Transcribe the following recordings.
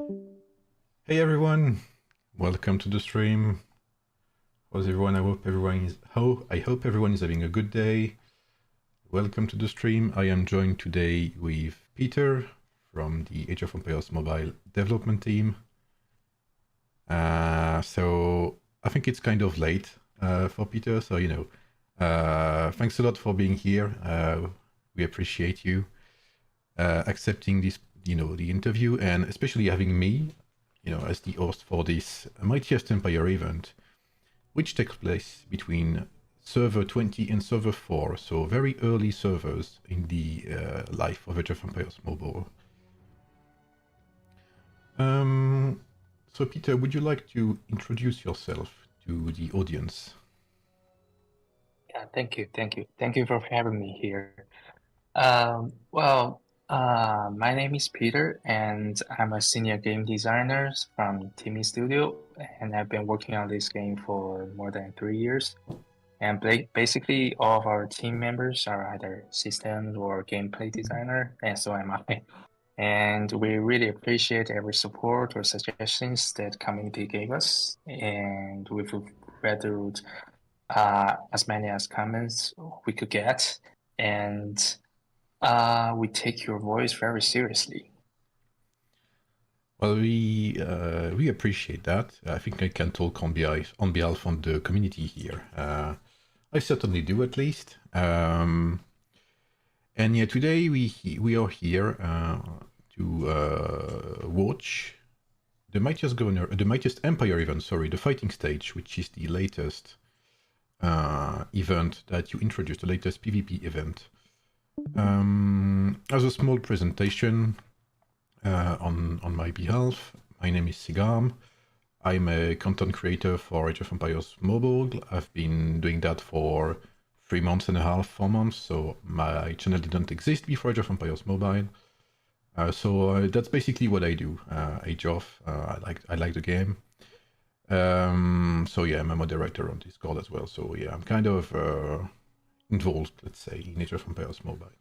Hey everyone, welcome to the stream. How's everyone? I hope everyone is having a good day. Welcome to the stream. I am joined today with Peter from the Age of Empires mobile development team. So I think it's kind of late for Peter, so thanks a lot for being here. We appreciate you accepting this, the interview, and especially having me, as the host for this Mightiest Empire event, which takes place between server 20 and server 4, so very early servers in the life of Age of Empires Mobile. So Peter, would you like to introduce yourself to the audience? Yeah, thank you. Thank you for having me here. My name is Peter, and I'm a senior game designer from Timmy Studio, and I've been working on this game for more than 3 years. And basically, all of our team members are either systems or gameplay designer, and so am I. And we really appreciate every support or suggestions that community gave us, and we've read through as many as comments we could get, and we take your voice very seriously. Well, we appreciate that. I think I can talk on behalf of the community here. I certainly do, at least. And yeah, today we are here to watch the Mightiest Empire event. Sorry, the fighting stage, which is the latest event that you introduced, the latest PvP event. As a small presentation on my behalf, my name is Sigarme. I'm a content creator for Age of Empires Mobile. I've been doing that for 3 months and a half, 4 months, so my channel didn't exist before Age of Empires Mobile. So that's basically what I do. Age of, I like the game. So yeah, I'm a moderator on Discord as well. So yeah, I'm kind of involved, let's say, in Age of Empires Mobile.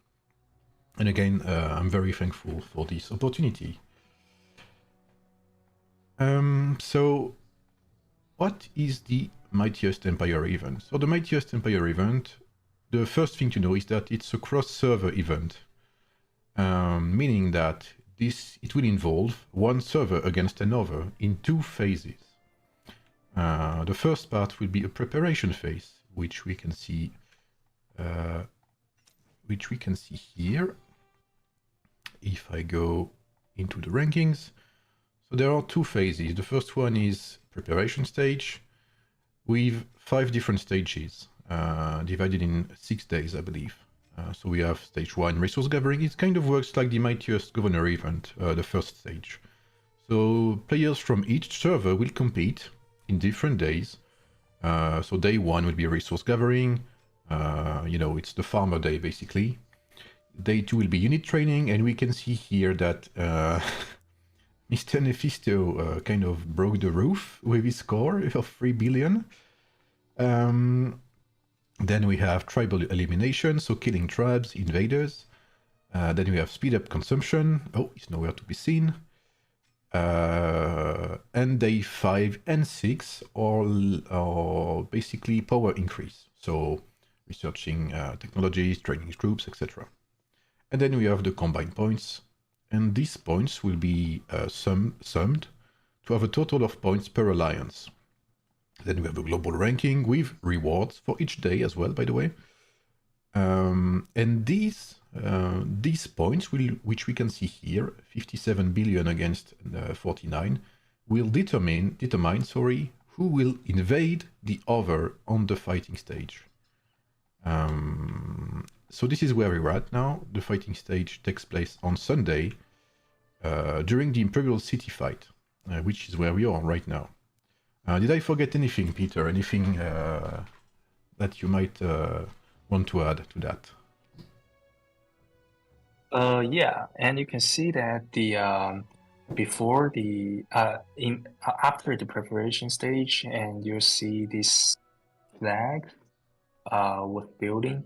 And again, I'm very thankful for this opportunity. So what is the Mightiest Empire event? So the Mightiest Empire event, the first thing to know is that it's a cross-server event, meaning that it will involve one server against another in 2 phases. The first part will be a preparation phase, which we can see here. If I go into the rankings, so there are 2 phases. The first one is preparation stage with 5 different stages, divided in 6 days, I believe. So we have stage 1, resource gathering. It kind of works like the Mightiest Governor event, the first stage. So players from each server will compete in different days. So day 1 will be resource gathering. It's the farmer day, basically. Day 2 will be unit training, and we can see here that Mr. Nephisto kind of broke the roof with his score of 3 billion. Then we have tribal elimination, so killing tribes, invaders. Then we have speed up consumption. Oh, it's nowhere to be seen. And day 5 and 6 are basically power increase. So researching technologies, training troops, etc. And then we have the combined points. And these points will be summed to have a total of points per alliance. Then we have a global ranking with rewards for each day as well, by the way. And these points, which we can see here, 57 billion against 49, will determine who will invade the other on the fighting stage. So this is where we're at now. The fighting stage takes place on Sunday during the Imperial City fight, which is where we are right now. Did I forget anything, Peter? Anything that you might want to add to that? Yeah, and you can see that the before the in after the preparation stage, and you see this flag with building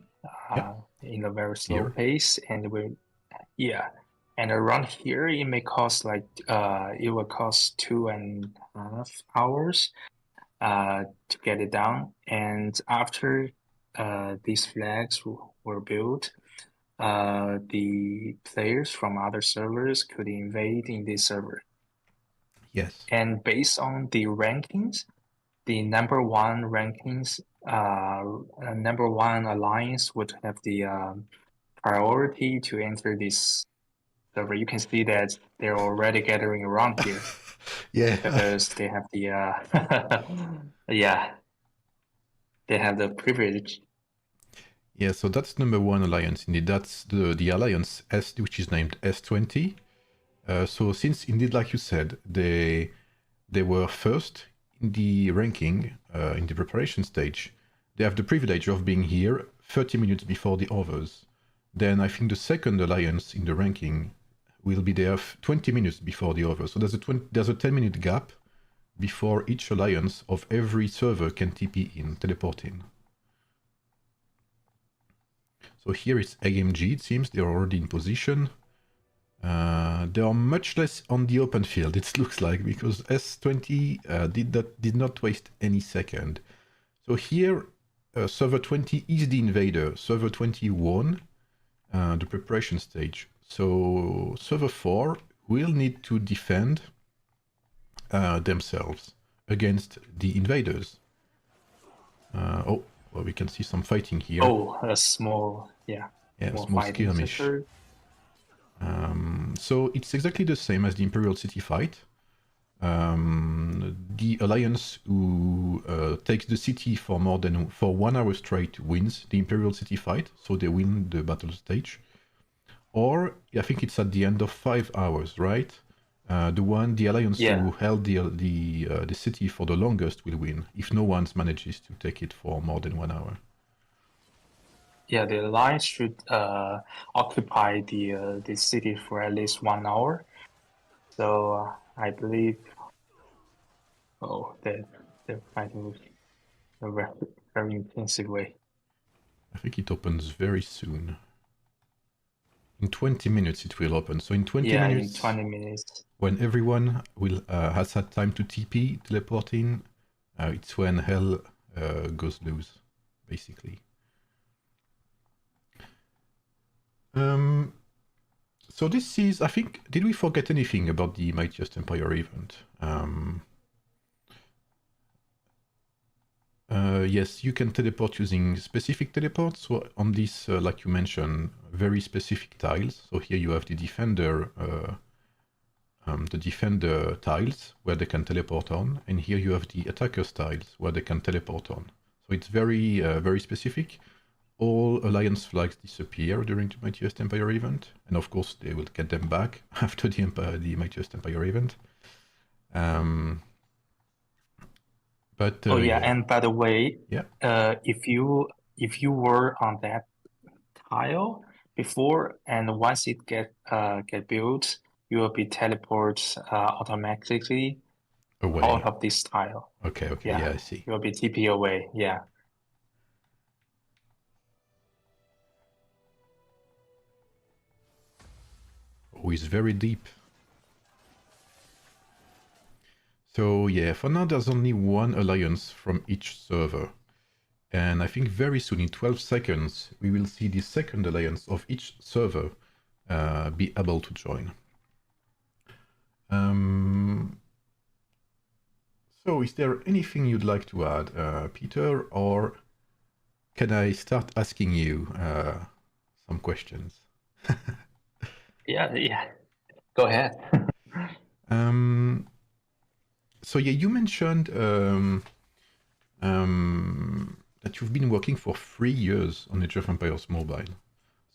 Yeah, in a very slow here. pace, and we yeah, And around here, it may cost like it will cost 2.5 hours to get it done. And after these flags were built, the players from other servers could invade in this server. Yes. And based on the rankings, the number one rankings, number one alliance would have the priority to enter this server. You can see that they're already gathering around here Yeah. because they have the yeah, they have the privilege. Yeah, so that's number one alliance. Indeed, that's the alliance S, which is named S20. So since indeed, like you said, they were first in the ranking in the preparation stage, they have the privilege of being here 30 minutes before the others. Then I think the second alliance in the ranking will be there 20 minutes before the others. So there's a 10-minute gap before each alliance of every server can TP in, teleport in. So here is AMG, it seems they're already in position. They are much less on the open field, it looks like, because S20 did not waste any second. So here, server 20 is the invader. Server 20 won the preparation stage. So server 4 will need to defend themselves against the invaders. Oh, well, we can see some fighting here. Oh, a small, small skirmish. So it's exactly the same as the Imperial City fight. The alliance who takes the city for 1 hour straight wins the Imperial City fight, so they win the battle stage. Or I think it's at the end of 5 hours, right? The alliance who held the city for the longest will win if no one manages to take it for more than 1 hour. Yeah, the alliance should occupy the city for at least 1 hour. So I believe, they're fighting in a very, very intensive way. I think it opens very soon. In 20 minutes it will open. So in 20 minutes, in 20 minutes. When everyone has had time to TP, teleport in, it's when hell goes loose, basically. So this is, I think, did we forget anything about the Mightiest Empire event? Yes, you can teleport using specific teleports. So on this, like you mentioned, very specific tiles. So here you have the defender tiles where they can teleport on, and here you have the attackers tiles where they can teleport on. So it's very, very specific. All alliance flags disappear during the Mightiest Empire event, and of course they will get them back after the Mightiest Empire event. And by the way, if you were on that tile before, and once it get built, you will be teleported automatically away out of this tile. Okay, yeah, I see. You will be TP away, yeah. Oh, it's very deep. So yeah, for now there's only one alliance from each server. And I think very soon, in 12 seconds, we will see the second alliance of each server be able to join. So is there anything you'd like to add, Peter, or can I start asking you some questions? Yeah, go ahead. So yeah, you mentioned that you've been working for 3 years on Age of Empires Mobile.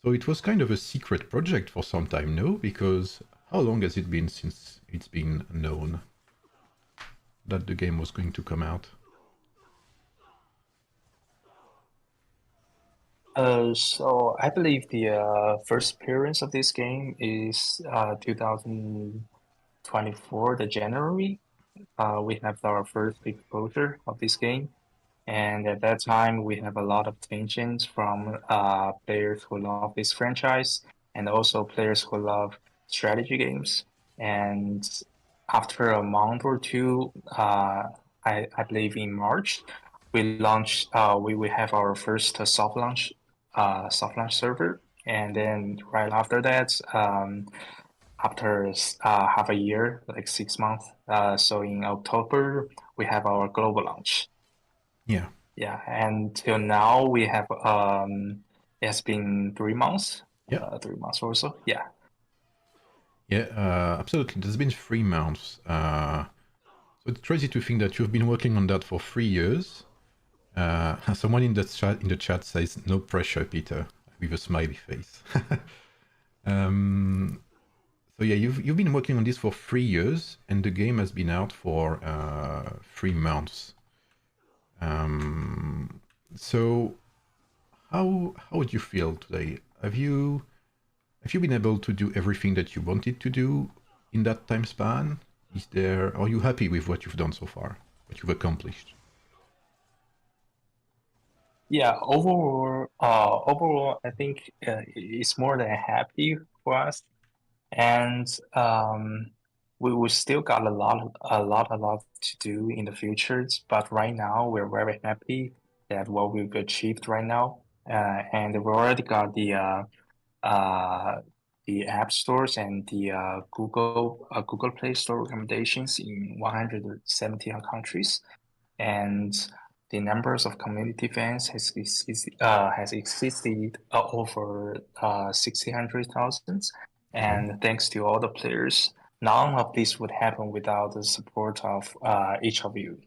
So it was kind of a secret project for some time, no? Because how long has it been since it's been known that the game was going to come out? So I believe the first appearance of this game is 2024, the January. We have our first exposure of this game. And at that time, we have a lot of tensions from players who love this franchise and also players who love strategy games. And after a month or two, I believe in March, we launched. We have our first soft launch server, and then right after that, after half a year, like 6 months, so in October we have our global launch. Yeah. Yeah, and till now we have it's been 3 months, Yeah. 3 months or so. Yeah. Yeah, absolutely. There's been 3 months. So it's crazy to think that you've been working on that for 3 years. Someone in the chat says, "No pressure, Peter," with a smiley face. So yeah, you've been working on this for 3 years, and the game has been out for 3 months. So how would you feel today? Have you been able to do everything that you wanted to do in that time span? Are you happy with what you've done so far? What you've accomplished? Yeah, overall, I think it's more than happy for us, and we still got a lot to do in the future. But right now, we're very happy that what we've achieved right now, and we already got uh, the app stores and the Google Play Store recommendations in 170 countries, and the numbers of community fans has existed over 600,000. Okay. And thanks to all the players, none of this would happen without the support of each of you.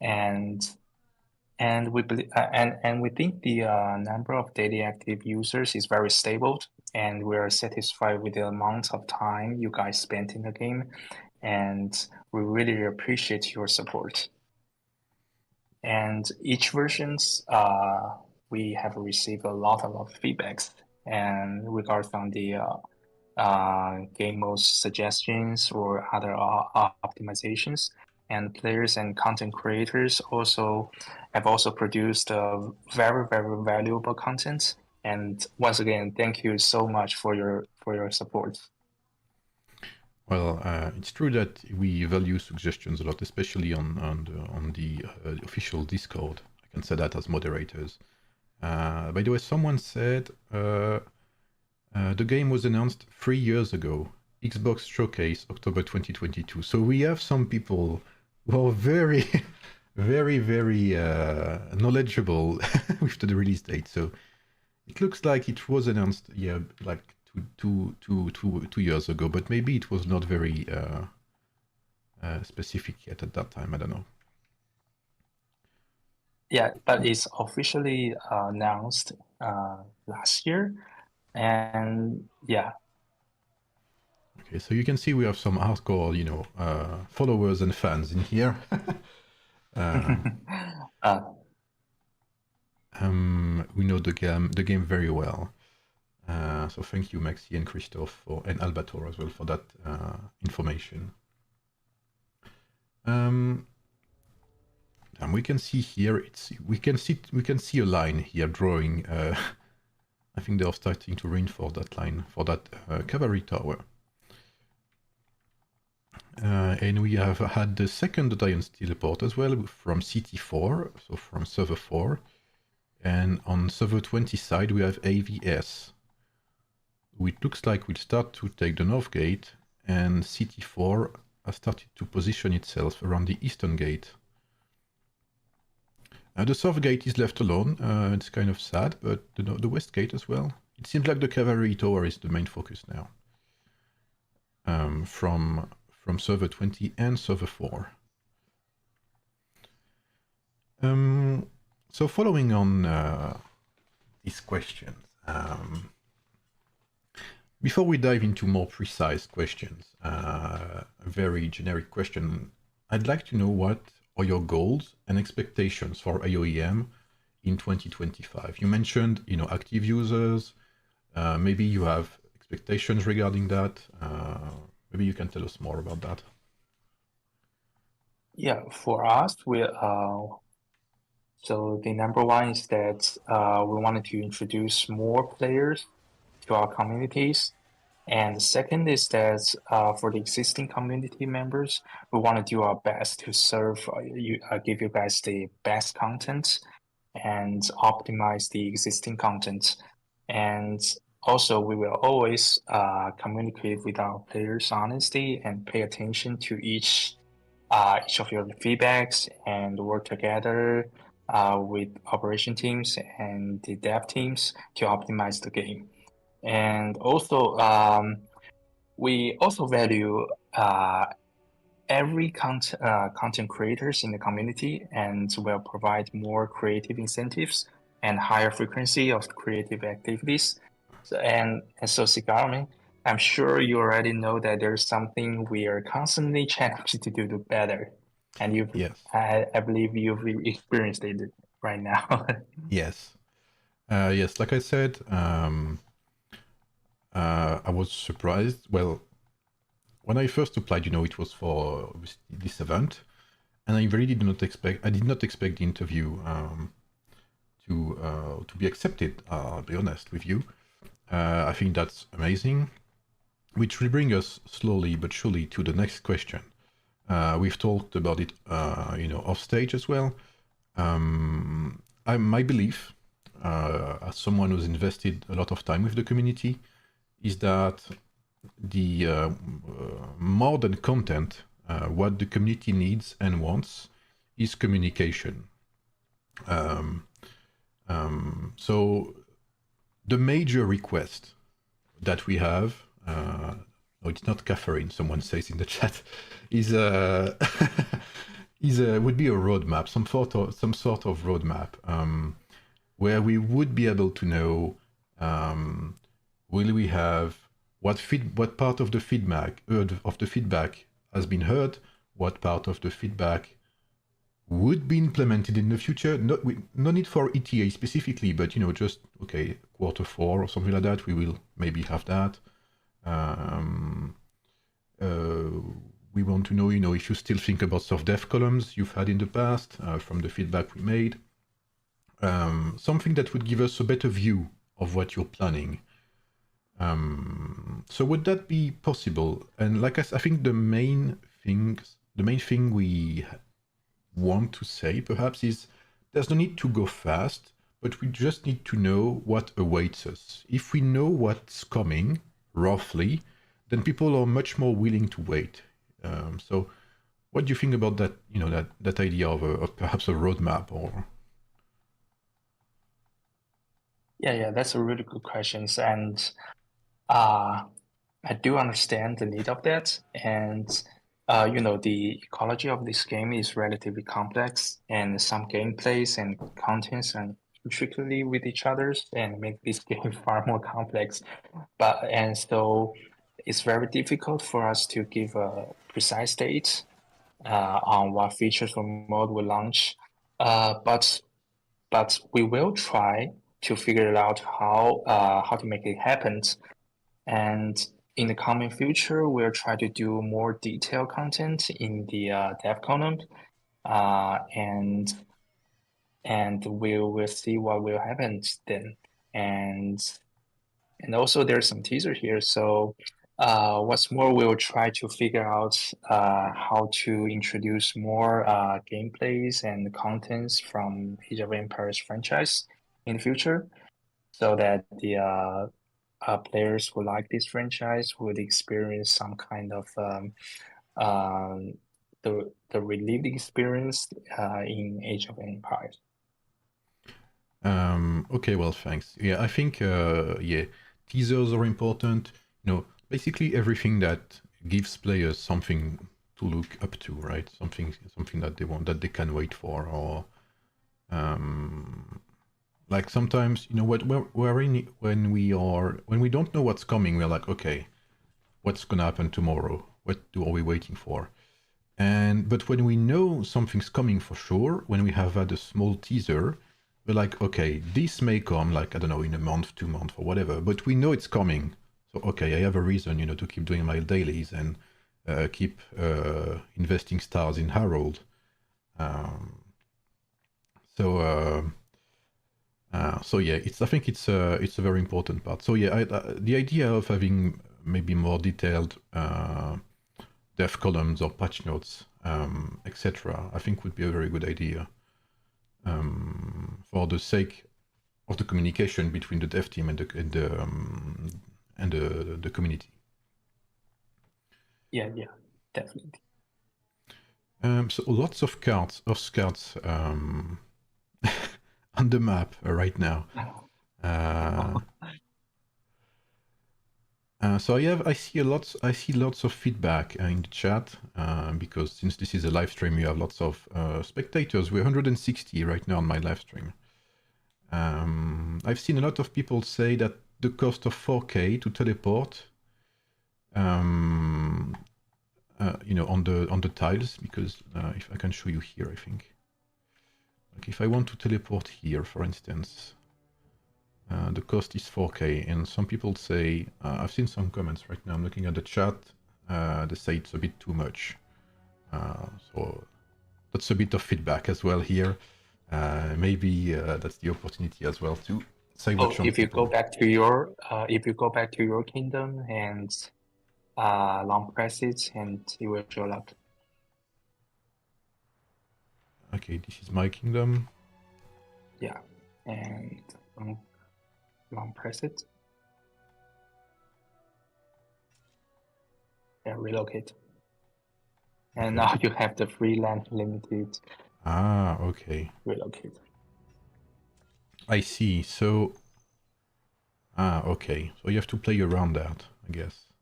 And and we think the number of daily active users is very stable, and we are satisfied with the amount of time you guys spent in the game, and we really appreciate your support. And each versions, we have received a lot of feedbacks and regards on the game mode suggestions or other optimizations. And players and content creators also have also produced very valuable content. And once again, thank you so much for your support. Well, it's true that we value suggestions a lot, especially on the official Discord. I can say that as moderators. By the way, someone said the game was announced 3 years ago. Xbox Showcase, October 2022. So we have some people who are very, very knowledgeable with the release date. So it looks like it was announced, yeah, like 2 years ago, but maybe it was not very specific yet at that time. I don't know. Yeah, but it's officially announced last year, and yeah. Okay, so you can see we have some hardcore, followers and fans in here. We know the game very well. So thank you, Maxi and Christophe, and Albator as well for that information. And we can see here we can see a line here drawing. I think they are starting to reinforce that line for that cavalry tower. And we have had the second Alliance teleport as well from CT4, so from server 4. And on server 20 side, we have AVS. It looks like we'll start to take the north gate, and CT4 has started to position itself around the eastern gate. The south gate is left alone. It's kind of sad, but the west gate as well. It seems like the cavalry tower is the main focus now. From server 20 and server 4. So following on these questions, before we dive into more precise questions, a very generic question, I'd like to know what are your goals and expectations for AOEM in 2025? You mentioned, active users. Maybe you have expectations regarding that. Maybe you can tell us more about that. Yeah, for us, so the number one is that we wanted to introduce more players to our communities, And the second is that for the existing community members, we want to do our best to serve give you guys the best content and optimize the existing content. And also, we will always communicate with our players honestly and pay attention to each of your feedbacks and work together with operation teams and the dev teams to optimize the game. And also, we also value every content creators in the community and will provide more creative incentives and higher frequency of creative activities. And so Sigarme, I'm sure you already know that there's something we are constantly challenged to do better. And Yes. I believe you've experienced it right now. Yes. Yes, like I said, I was surprised. Well, when I first applied, it was for this event, and I really did not expect. I did not expect the interview to be accepted. I'll be honest with you. I think that's amazing, which will bring us slowly but surely to the next question. We've talked about it, off stage as well. My belief, as someone who's invested a lot of time with the community, is that the more than content, what the community needs and wants is communication. So the major request that we have, no, it's not Catherine, someone says in the chat, is would be a roadmap, some sort of roadmap, where we would be able to know, will we have what part of the feedback has been heard, what part of the feedback would be implemented in the future. No need for ETA specifically, but just okay, Q4 or something like that. We will maybe have that. We want to know, if you still think about soft dev columns you've had in the past from the feedback we made. Something that would give us a better view of what you're planning. So would that be possible? And like I think the main thing we want to say perhaps is there's no need to go fast, but we just need to know what awaits us. If we know what's coming roughly, then people are much more willing to wait. So what do you think about that, that idea of perhaps a roadmap or? Yeah, that's a really good question. And I do understand the need of that. And the ecology of this game is relatively complex, and some gameplays and contents are intricately with each others and make this game far more complex. And so it's very difficult for us to give a precise date on what features or mode will launch. But we will try to figure it out how to make it happen. And in the coming future, we'll try to do more detailed content in the dev column, and we will see what will happen then. And also there's some teaser here. So what's more, we'll try to figure out how to introduce more gameplays and contents from Age of Empires franchise in the future, so that the players who like this franchise would experience some kind of the relieved experience in Age of Empires. Okay, well, thanks. Yeah, I think teasers are important. Basically everything that gives players something to look up to, right? Something that they want, that they can wait for, or like sometimes, when we don't know what's coming, we're like, okay, what's gonna happen tomorrow? Are we waiting for? But when we know something's coming for sure, when we have had a small teaser, we're like, okay, this may come, like, I don't know, in a month, 2 months, or whatever, but we know it's coming. So, okay, I have a reason, to keep doing my dailies and keep investing stars in Harold. So yeah, I think it's a very important part. So yeah, the idea of having maybe more detailed dev columns or patch notes, etc., I think would be a very good idea for the sake of the communication between the dev team and the community. Yeah, definitely. So lots of scouts on the map right now. So I see lots of feedback in the chat because since this is a live stream, you have lots of spectators. We're 160 right now on my live stream. I've seen a lot of people say that the cost of 4K to teleport, on the tiles, because if I can show you here, I think, like if I want to teleport here, for instance. The cost is 4K, and some people say, I've seen some comments right now, I'm looking at the chat, they say it's a bit too much. So that's a bit of feedback as well here. Maybe that's the opportunity as well to say what if you go back to your kingdom and long press it, and it will show up. Okay, this is my kingdom. Yeah, and long press it. Yeah, relocate. And okay. now you have the free land limited. Ah, okay. Relocate. I see. So, okay. So you have to play around that, I guess.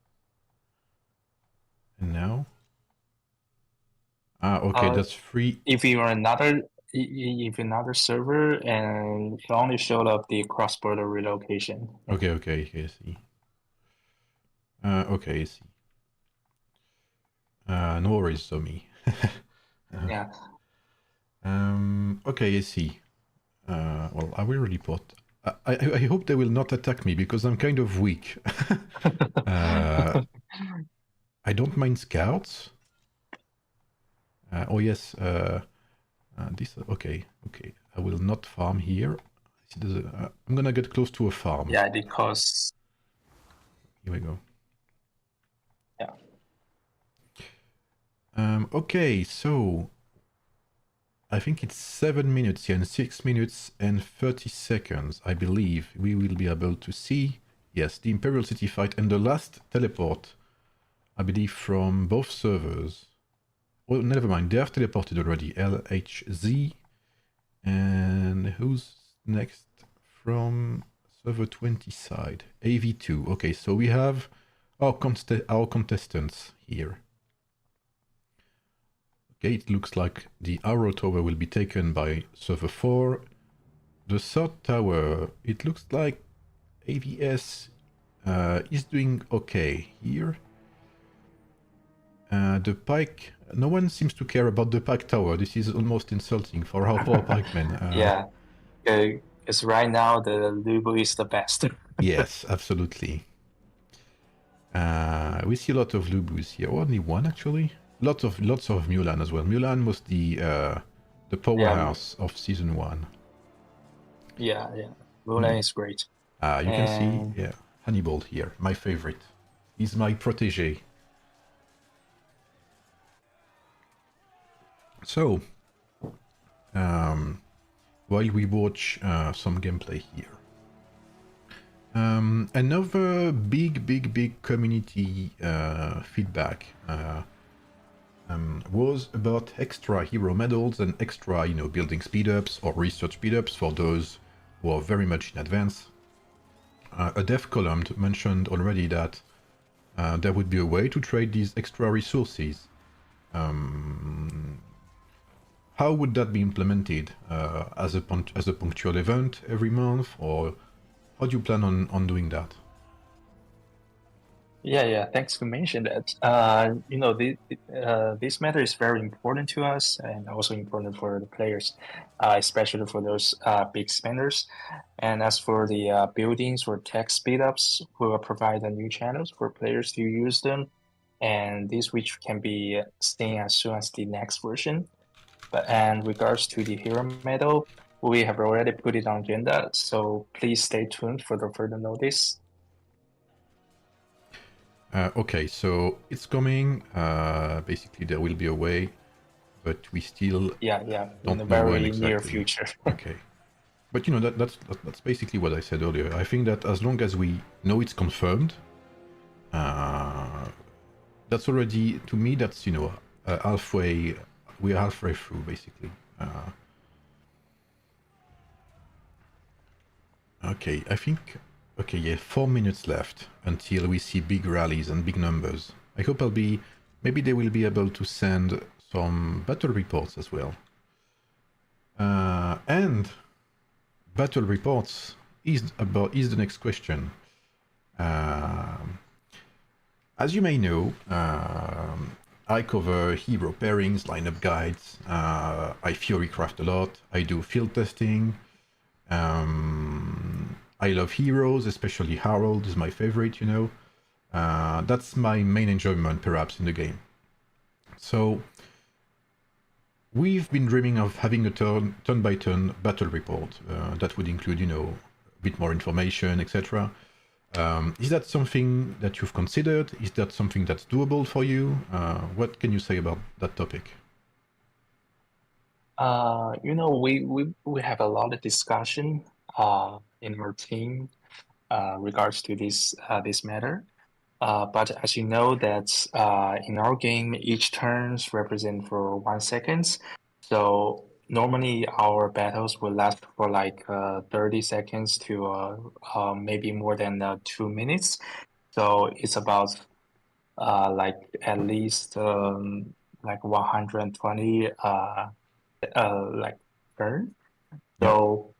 And now? Okay, that's free. If you're another server, and it only showed up the cross-border relocation. Okay, I see. Okay, I see. No worries, Zomi. Yeah. Okay, I see. Well, I will report. I hope they will not attack me because I'm kind of weak. I don't mind scouts. Oh yes, this. Okay. I will not farm here. I'm gonna get close to a farm. Yeah, because. Here we go. Yeah. Okay, so I think it's 7 minutes here and 6 minutes and 30 seconds. I believe we will be able to see, yes, the Imperial City fight and the last teleport, I believe, from both servers. Oh, never mind, they have teleported already. LHZ. And who's next from server 20 side? AV2. Okay, so we have our contestants here. Okay, it looks like the Arrow Tower will be taken by server 4. The third tower, it looks like AVS is doing okay here. The pike, no one seems to care about the pike tower. This is almost insulting for our poor pikemen. Yeah, because right now the Lubu is the best. Yes, absolutely. We see a lot of Lubus here. Only one actually. Lots of Mulan as well. Mulan was the powerhouse of season 1. Yeah. Mulan is great. You can see, yeah, Hannibal here, my favorite. He's my protege. So, while we watch some gameplay here, another big community feedback was about extra hero medals and extra, building speedups or research speedups for those who are very much in advance. A dev column mentioned already that there would be a way to trade these extra resources. How would that be implemented? As a punctual event every month, or how do you plan on doing that? Yeah. Thanks for mentioning that. This matter is very important to us, and also important for the players, especially for those big spenders. And as for the buildings or tech speedups, we will provide the new channels for players to use them, and this which can be seen as soon as the next version. But and regards to the hero medal, we have already put it on agenda, so please stay tuned for the further notice. Okay, so it's coming. Basically, there will be a way, but we still Yeah, in the don't know when very near exactly. future. Okay, but that's basically what I said earlier. I think that as long as we know it's confirmed, that's already, to me, that's halfway. We are halfway through, basically. Okay, I think. Okay, yeah, 4 minutes left until we see big rallies and big numbers. I hope I'll be. Maybe they will be able to send some battle reports as well. And battle reports is the next question. As you may know, I cover hero pairings, lineup guides. I theorycraft a lot. I do field testing. I love heroes, especially Harold is my favorite. That's my main enjoyment, perhaps, in the game. So we've been dreaming of having a turn-by-turn battle report that would include, a bit more information, etc. Is that something that you've considered? Is that something that's doable for you? What can you say about that topic? We have a lot of discussion in our team regards to this matter. But as you know, that in our game, each turns represent for 1 second. So normally our battles will last for like 30 seconds to maybe more than 2 minutes. So it's about like at least like 120 like turn. Yeah. So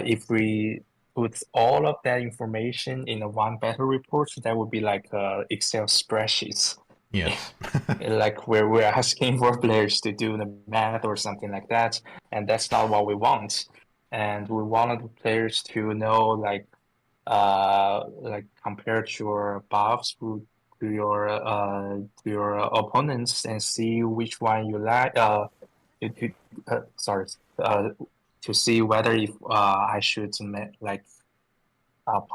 if we put all of that information in a one battle report, that would be like Excel spreadsheets. Yes. Like where we're asking for players to do the math or something like that, and that's not what we want. And we wanted the players to know like compared your buffs to your opponents and see which one you like to, sorry to see whether if I should like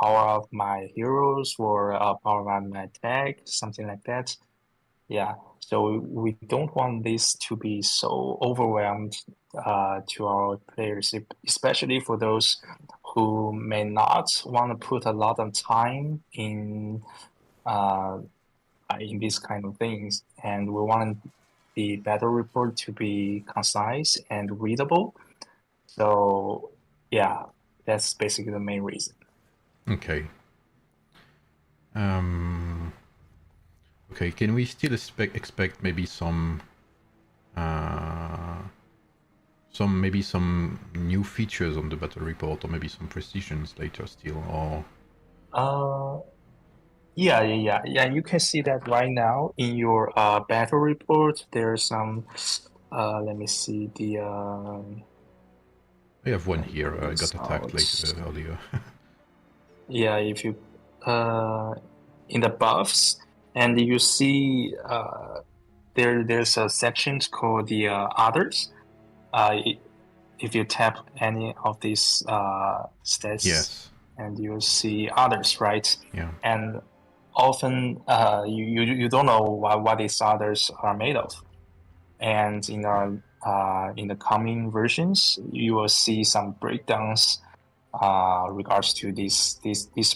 power up my heroes or power up my tag, something like that. Yeah, so we don't want this to be so overwhelmed to our players, especially for those who may not want to put a lot of time uh, in these kind of things. And we want the battle report to be concise and readable. So yeah, that's basically the main reason. Okay. Um, okay. Can we still expect maybe uh, some new features on the battle report, or maybe some precisions later still, or Uh, yeah. You can see that right now in your battle report. There's some. Let me see the. I have one Let me here. pull I this got attacked out. later earlier. Yeah, if you in the buffs and you see there's a section called the others. Uh, if you tap any of these stats Yes. and you see others, right? Yeah. And often you don't know what these others are made of. And in the coming versions, you will see some breakdowns regards to these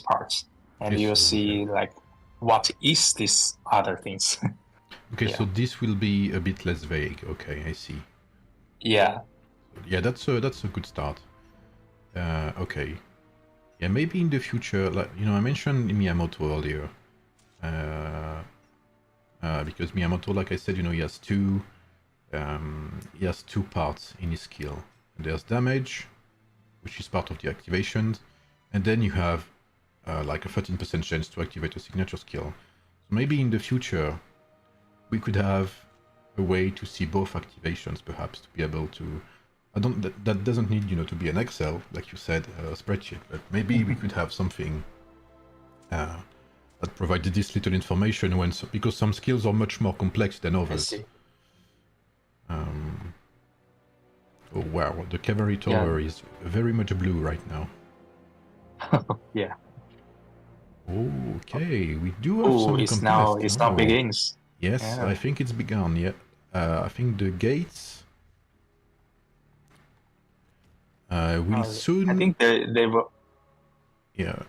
parts, and Okay. you'll So yeah. see like what is this other things. Okay. So Yeah, this will be a bit less vague. Okay. I see. yeah, Yeah. That's a good start. Okay. Yeah. Maybe in the future, like I mentioned Miyamoto earlier. Uh, because Miyamoto, like I said, he has two parts in his skill. There's damage, which is part of the activation, and then you have like a 13% chance to activate a signature skill. So maybe in the future, we could have a way to see both activations, perhaps, to be able to. I don't. That doesn't need to be an Excel, like you said, a spreadsheet, but maybe we could have something uh, that provided this little information because some skills are much more complex than I others. see. Oh wow, the cavalry Yeah, tower is very much blue right now. yeah. Okay, we do have Oh, some it's now contests. it's now Oh, begins. yes, Yeah. I think it's begun. Yeah, I think the gates will I soon. think they were. Yeah.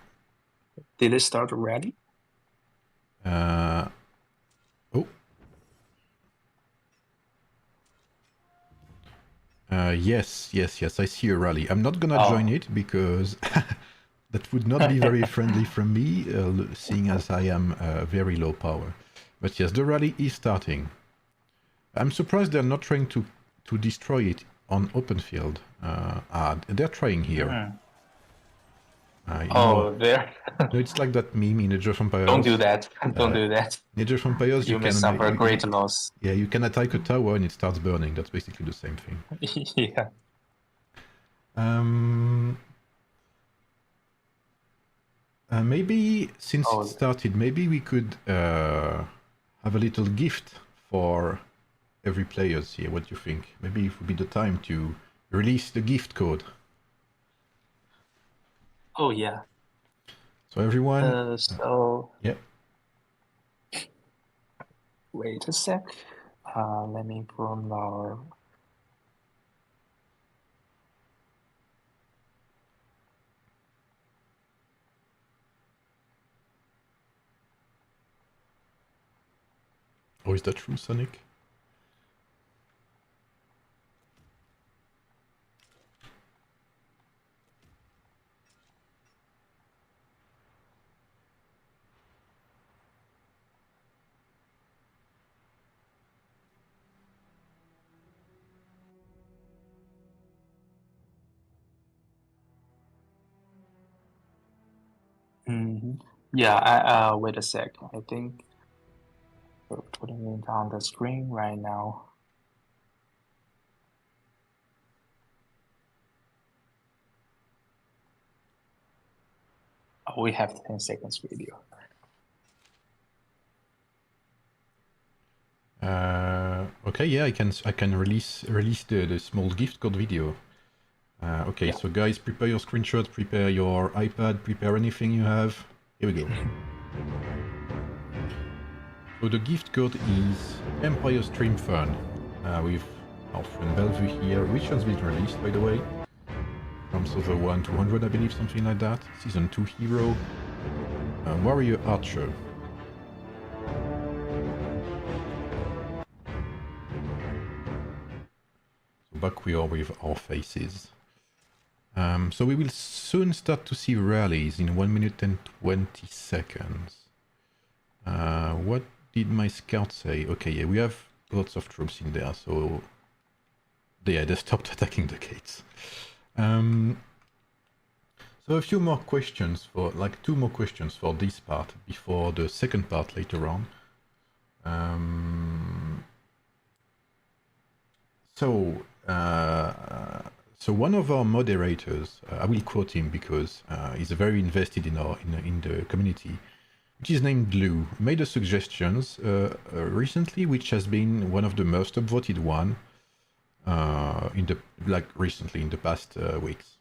Did they start already? Uh, oh. Yes. I see a rally. I'm not gonna join Oh. it because that would not be very friendly from me, seeing as I am very low power. But yes, the rally is starting. I'm surprised they're not trying to destroy it on open field. They're trying here. Hmm. You know, Oh, there. no, it's like that meme in Age of Don't do Empires. that. Don't Uh, do that. in Age of Empires, you You may can suffer great loss. yeah, you can attack a tower and it starts burning. That's basically the same thing. Yeah. Um, maybe since it Oh, started, maybe we could have a little gift for every players here. What do you think? Maybe it would be the time to release the gift code. oh yeah. So everyone, So yeah. wait a sec. Let me from our. Oh, is that true, Sonic? Mhm. Yeah. I wait a sec. I think we're putting it on the screen right now. Oh, we have 10 seconds video. Okay, yeah, I can release the small gift code video. Okay, Yeah. so guys, prepare your screenshot, prepare your iPad, prepare anything you have. Here we go. So the gift code is Empire Stream Fun, with our friend Bellevue here, which has been released, by the way. From Server 1 to 100, I believe, something like that. Season 2 hero. Warrior Archer. So back we are with our faces. So we will soon start to see rallies in 1 minute and 20 seconds. What did my scout say? Okay, yeah, we have lots of troops in there, so yeah, they stopped attacking the gates. So a few more questions for, like 2 more questions for this part before the second part later on. So, so one of our moderators, I will quote him because he's very invested in the community, which is named Lou, made a suggestions recently, which has been one of the most upvoted one in the recently in the past weeks,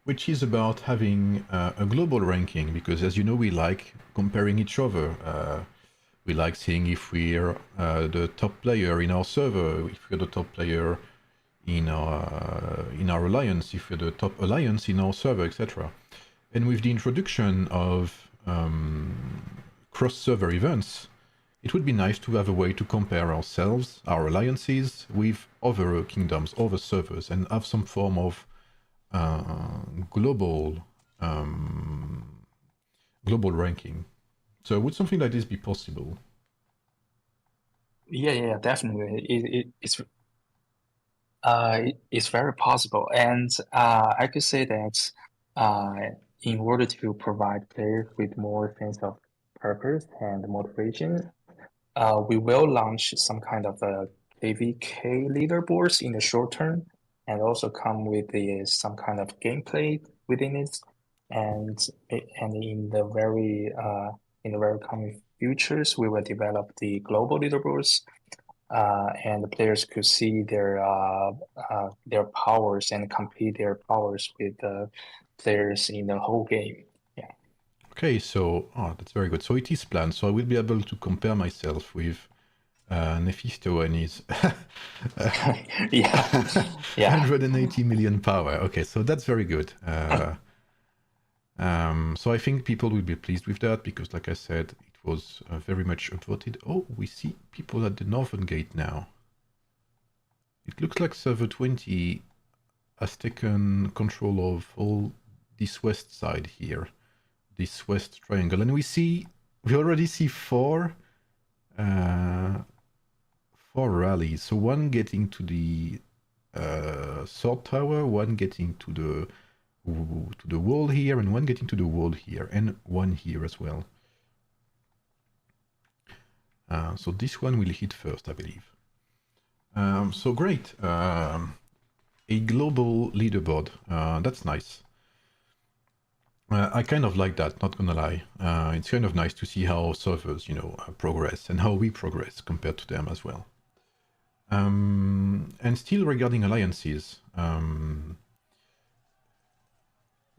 which is about having a global ranking, because as you know we like comparing each other. We like seeing if we're the top player in our server, if we're the top player in our alliance, if we're the top alliance in our server, etc. And with the introduction of cross-server events, it would be nice to have a way to compare ourselves, our alliances, with other kingdoms, other servers, and have some form of global global ranking. So would something like this be possible? Yeah, definitely. It's very possible, and I could say that uh, in order to provide players with more sense of purpose and motivation, we will launch some kind of a KVK leaderboards in the short term, and also come with some kind of gameplay within it, and in the very coming futures, we will develop the global leaderboards, and the players could see their powers and compete their powers with the players in the whole game. Yeah. Okay, so that's very good. So it is planned. So I will be able to compare myself with Nephisto and his Yeah, yeah. 180 million power. Okay, so that's very good. So I think people will be pleased with that because, like I said, it was very much voted. Oh, we see people at the northern gate now. It looks like server 20 has taken control of all this west side here, this west triangle, and we already see four rallies. So one getting to the sword tower, one getting to the wall here, and one getting to the wall here, and one here as well. So this one will hit first, I believe. So great. A global leaderboard. That's nice. I kind of like that, not gonna lie. It's kind of nice to see how servers, progress and how we progress compared to them as well. And still regarding alliances,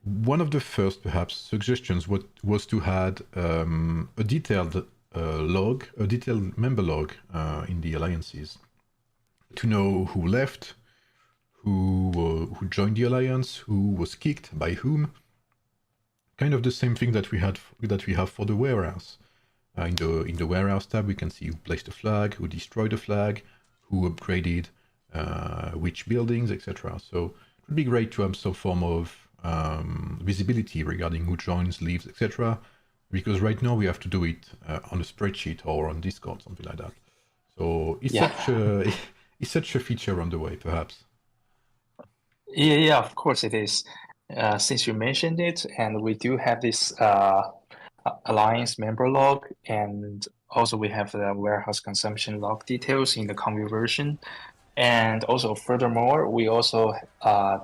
one of the first, perhaps, suggestions was to add a detailed log, a detailed member log in the alliances to know who left, who joined the alliance, who was kicked by whom. Kind of the same thing that we have for the warehouse. In the warehouse tab, we can see who placed a flag, who destroyed a flag, who upgraded which buildings, etc. So it would be great to have some form of visibility regarding who joins, leaves, etc. Because right now we have to do it on a spreadsheet or on Discord, something like that. So it's such a feature on the way, perhaps. Yeah, of course it is. Since you mentioned it, and we do have this Alliance member log, and also we have the warehouse consumption log details in the Conview version. And also, furthermore, we also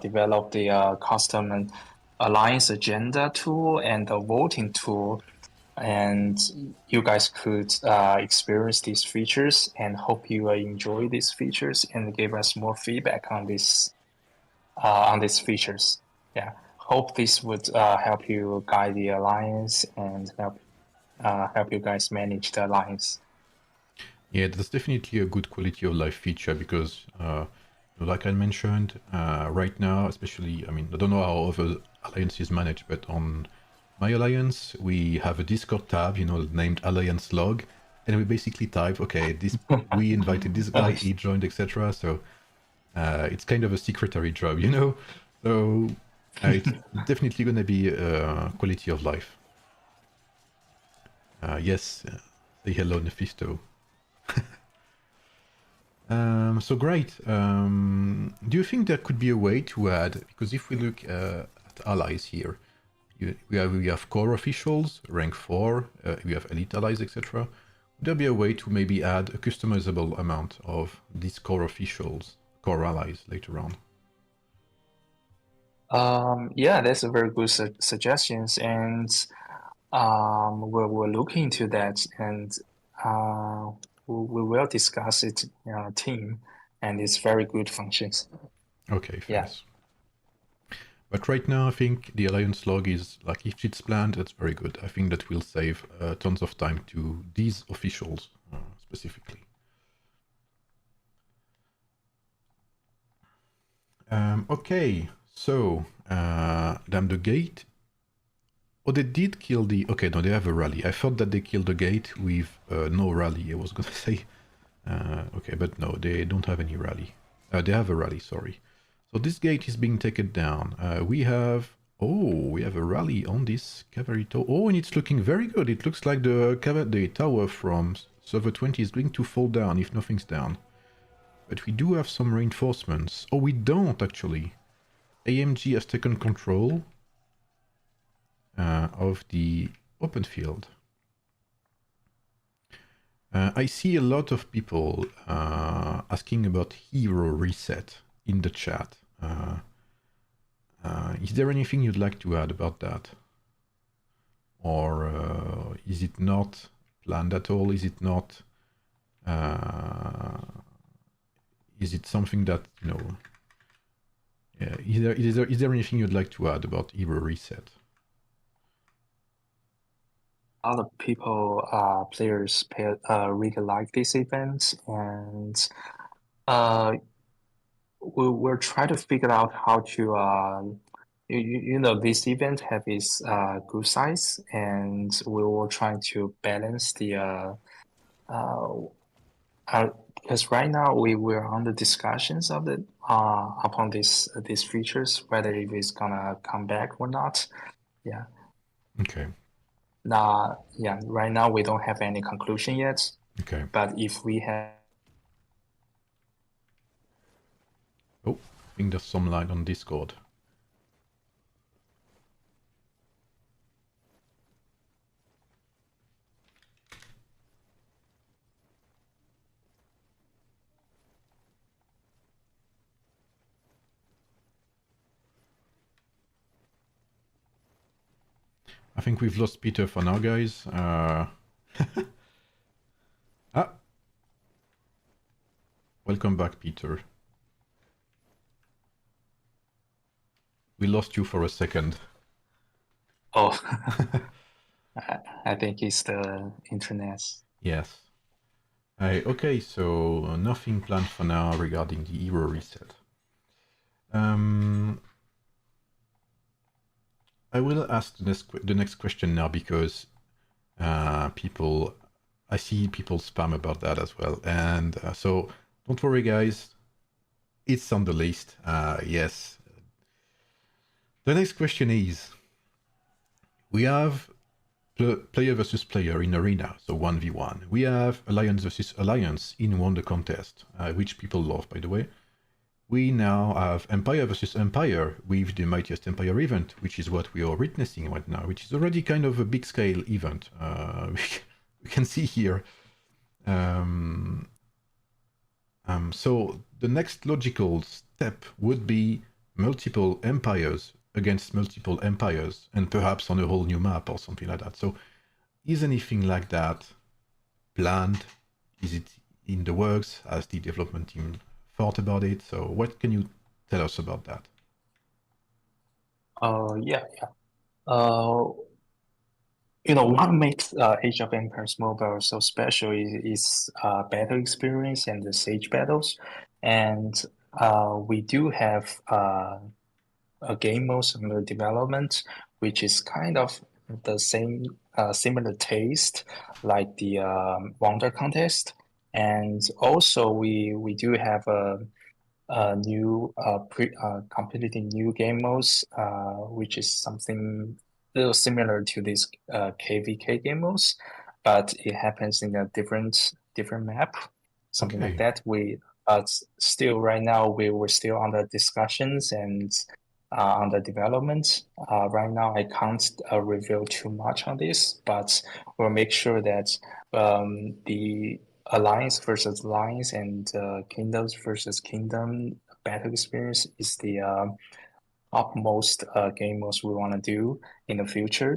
developed the custom Alliance agenda tool and the voting tool. And you guys could experience these features and hope you enjoy these features and give us more feedback on these features. Yeah, hope this would help you guide the alliance and help you guys manage the alliance. Yeah, that's definitely a good quality of life feature because, like I mentioned, right now, especially, I mean, I don't know how other alliances manage, but on my alliance, we have a Discord tab, named Alliance Log, and we basically type, okay, we invited this guy, he joined, etc. So it's kind of a secretary job, So it's definitely going to be quality of life. Yes, say hello, Nephisto. So great. Do you think there could be a way to add, because if we look at allies here, we have core officials, rank 4, we have elite allies, etc. Would there be a way to maybe add a customizable amount of these core officials, core allies later on? Yeah, that's a very good suggestions, and we'll look into that, and we will discuss it in our team, and it's very good functions. Okay, Yeah. thanks. But right now, I think the alliance log is, like, if it's planned, that's very good. I think that will save tons of time to these officials specifically. Okay, so damn the gate. Oh, they did kill the... Okay, no, they have a rally. I thought that they killed the gate with no rally, I was gonna say. Okay, but no, they don't have any rally. They have a rally, sorry. So this gate is being taken down. We have a rally on this cavalry tower. Oh, and it's looking very good. It looks like the tower from server 20 is going to fall down if nothing's down. But we do have some reinforcements. Oh, we don't, actually. AMG has taken control of the open field. I see a lot of people asking about hero reset in the chat. Is there anything you'd like to add about that? Or is it not planned at all? Is it not... is it something that, is there anything you'd like to add about hero reset? a lot of people, really like this event, and uh, we're trying to figure out how to, this event have its group size, and we will try to balance the uh, because right now we're on the discussions of it upon these features, whether if it's gonna come back or not. Yeah. Okay. Yeah, right now we don't have any conclusion yet, Okay. but if we have. Oh, I think there's some line on Discord. I think we've lost Peter for now, guys. Ah, welcome back, Peter. We lost you for a second. Oh, I think it's the internet. Yes. Okay, so nothing planned for now regarding the hero reset. I will ask the next question now because I see people spam about that as well. And so don't worry, guys. It's on the list. Yes. The next question is, we have player versus player in arena, so 1v1. We have alliance versus alliance in Wonder Contest, which people love, by the way. We now have Empire versus Empire with the Mightiest Empire event, which is what we are witnessing right now, which is already kind of a big scale event. We can see here. So the next logical step would be multiple empires against multiple empires, and perhaps on a whole new map or something like that. So is anything like that planned? Is it in the works? Has the development team thought about it? So what can you tell us about that? Yeah. Uh, what makes Age of Empires Mobile so special is battle experience and the Sage battles, and we do have a game mode under development, which is kind of the same, similar taste like the Wonder Contest, and also we do have a new completely new game modes, which is something a little similar to this KVK game modes, but it happens in a different map, something like Okay. that. But still right now we're still under discussions and under development. Right now I can't reveal too much on this, but we'll make sure that the Alliance versus Alliance and Kingdoms versus Kingdom battle experience is the upmost game modes we want to do in the future.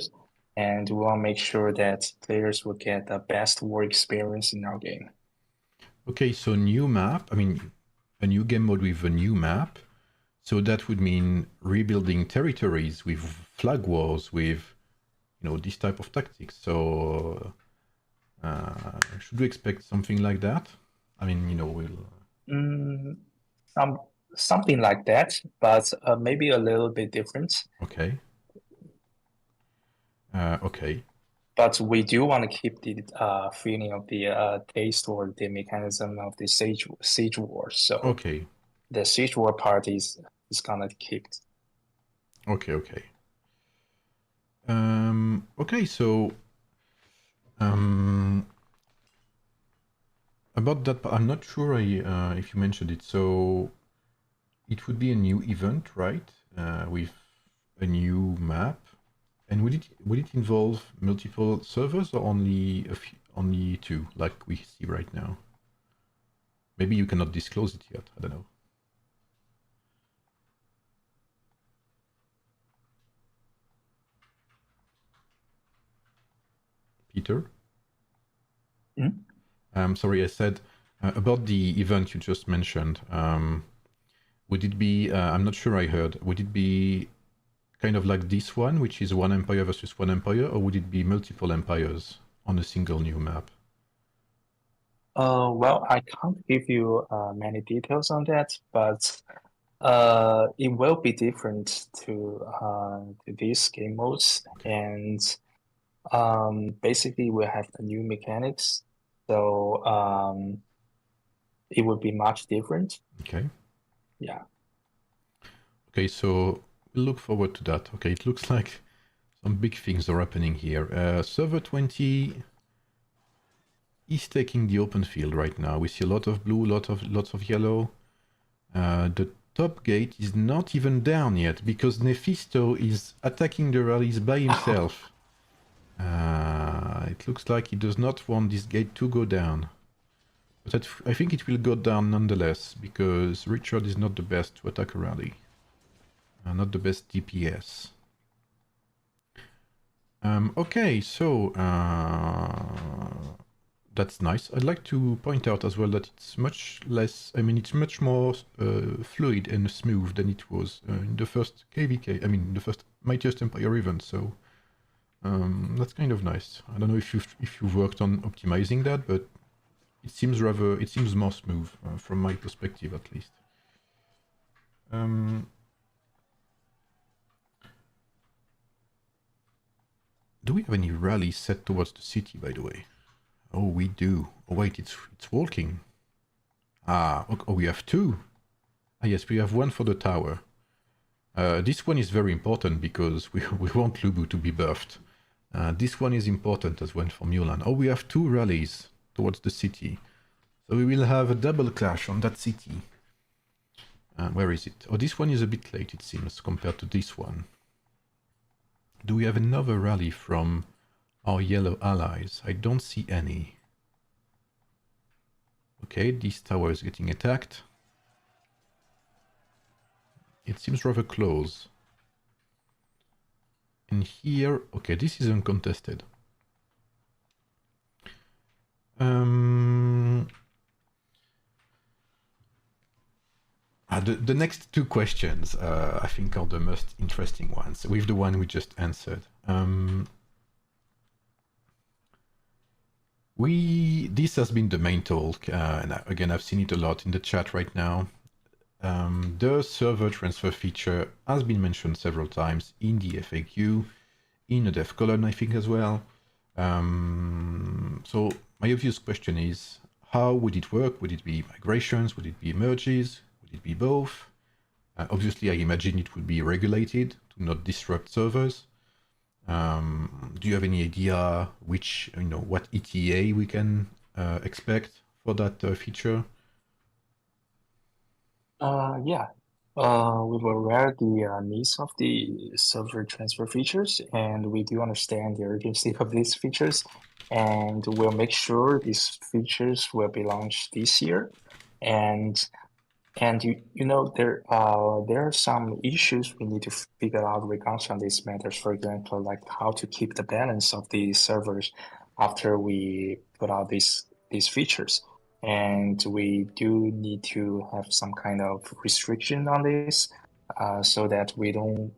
And we want to make sure that players will get the best war experience in our game. Okay, so new map, I mean, a new game mode with a new map. So that would mean rebuilding territories with flag wars, with, this type of tactics. So should we expect something like that? I mean, we'll... Mm, some something like that, but maybe a little bit different. Okay. Okay. But we do want to keep the feeling of the taste or the mechanism of the siege war. So Okay. the siege war part is gonna keep. Okay. Okay. Okay. So about that, I'm not sure if you mentioned it. So it would be a new event, right? With a new map. And would it involve multiple servers or only two, like we see right now? Maybe you cannot disclose it yet. I don't know. Peter? Sorry, I said about the event you just mentioned. Would it be? I'm not sure I heard. Would it be kind of like this one, which is one empire versus one empire, or would it be multiple empires on a single new map? Well, I can't give you many details on that, but it will be different to these game modes, Okay. and basically we have the new mechanics, so it would be much different. Okay. Yeah. Okay, so we'll look forward to that. Okay, it looks like some big things are happening here. Server 20 is taking the open field right now. We see a lot of blue, lots of yellow. The top gate is not even down yet because Nephisto is attacking the rallies by himself. It looks like he does not want this gate to go down. But I think it will go down nonetheless because Richard is not the best to attack a rally. Not the best DPS. Okay, so that's nice. I'd like to point out as well that it's much less, I mean, it's much more fluid and smooth than it was in the first KVK, I mean, the first Mightiest Empire event, so that's kind of nice. I don't know if you've worked on optimizing that, but it seems more smooth from my perspective at least. Do we have any rallies set towards the city, by the way? Oh, we do. Oh, wait, it's walking. Ah, oh, we have two. Ah, yes, we have one for the tower. This one is very important because we want Lubu to be buffed. This one is important as well for Mulan. Oh, we have two rallies towards the city. So we will have a double clash on that city. Where is it? Oh, this one is a bit late, it seems, compared to this one. Do we have another rally from our yellow allies? I don't see any. Okay, this tower is getting attacked. It seems rather close. And here, okay, this is uncontested. The next two questions, I think, are the most interesting ones, with the one we just answered. This has been the main talk, and again, I've seen it a lot in the chat right now. The server transfer feature has been mentioned several times in the FAQ, in the dev column, I think, as well. So my obvious question is, how would it work? Would it be migrations? Would it be merges? Would it be both? Obviously, I imagine it would be regulated to not disrupt servers. Do you have any idea what ETA we can expect for that feature? Yeah. We were aware of the needs of the server transfer features, and we do understand the urgency of these features, and we'll make sure these features will be launched this year. And you know there are some issues we need to figure out regards on these matters. For example, like how to keep the balance of the servers after we put out these features. And we do need to have some kind of restriction on this, so that we don't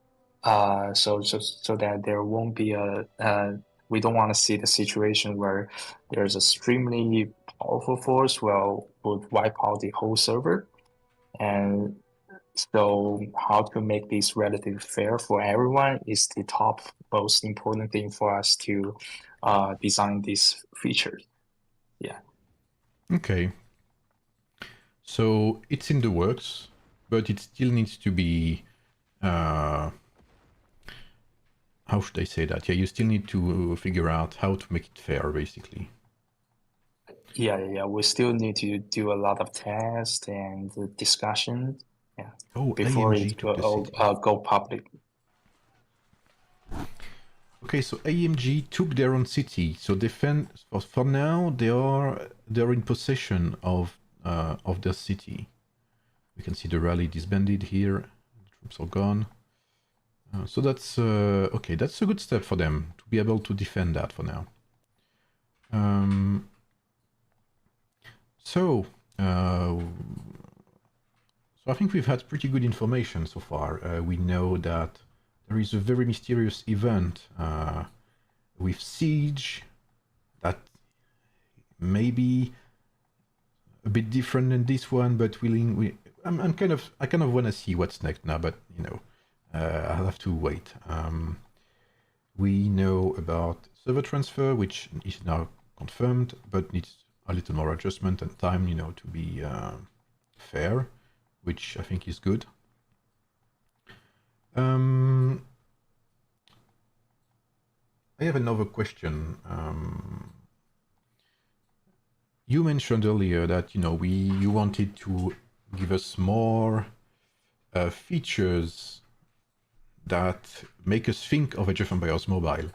so that there won't be we don't want to see the situation where there's a extremely powerful force would wipe out the whole server. And so how to make this relatively fair for everyone is the top most important thing for us to design these features. Yeah. Okay. So it's in the works, but it still needs to be, how should I say that? Yeah, you still need to figure out how to make it fair, basically. Yeah. We still need to do a lot of tests and discussion, yeah, Oh, before AMG it took the will city. go public. Okay, so AMG took their own city. So for now they're in possession of their city. We can see the rally disbanded here. The troops are gone. So that's okay. That's a good step for them to be able to defend that for now. So I think we've had pretty good information so far. We know that there is a very mysterious event with Siege that may be a bit different than this one, but I kind of want to see what's next now, but you know, I'll have to wait. We know about server transfer, which is now confirmed, but needs a little more adjustment and time, you know, to be fair, which I think is good. I have another question. You mentioned earlier that, you know, you wanted to give us more features that make us think of Age of Empires Mobile.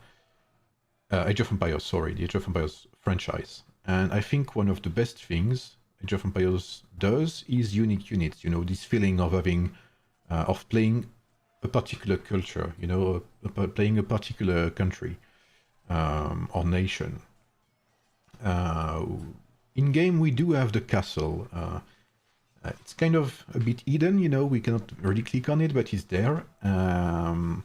Age of Empires, sorry, the Age of Empires franchise. And I think one of the best things Age of Empires does is unique units, you know, this feeling of having, of playing a particular culture, you know, playing a particular country or nation. In game, we do have the castle. It's kind of a bit hidden, you know, we cannot really click on it, but it's there. And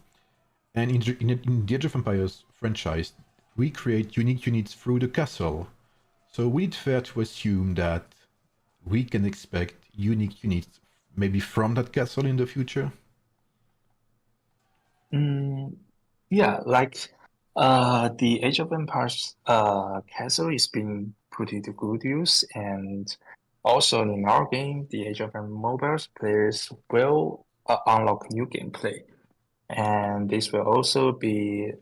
in the Age of Empires franchise, we create unique units through the castle. So would it fair to assume that we can expect unique units maybe from that castle in the future? Yeah, like the Age of Empires castle is being put into good use, and also in our game, the Age of Empires players will unlock new gameplay, and this will also be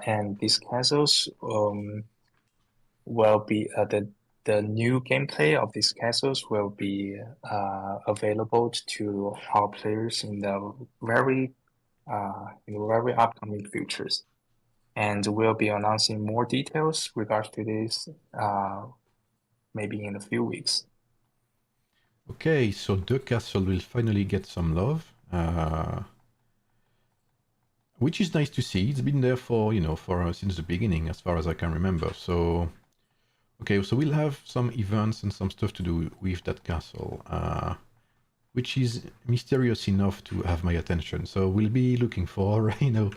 and these castles will be the new gameplay of these castles will be available to our players in the very upcoming futures. And we'll be announcing more details regards to this maybe in a few weeks. Okay, so the castle will finally get some love, which is nice to see. It's been there for, you know, for since the beginning, as far as I can remember. So, okay, so we'll have some events and some stuff to do with that castle, which is mysterious enough to have my attention. So we'll be looking for, you know,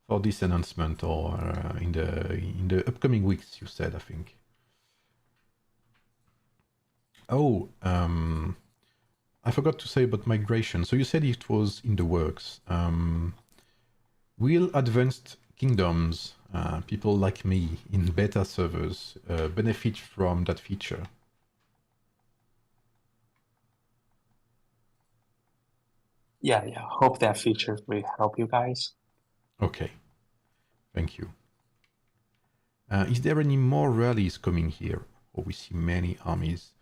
for this announcement or in the upcoming weeks. You said, I think. Oh, I forgot to say about migration. So you said it was in the works. Will advanced kingdoms, people like me in beta servers, benefit from that feature? Yeah, hope that feature will help you guys. Okay, thank you. Is there any more rallies coming here? Oh, we see many armies.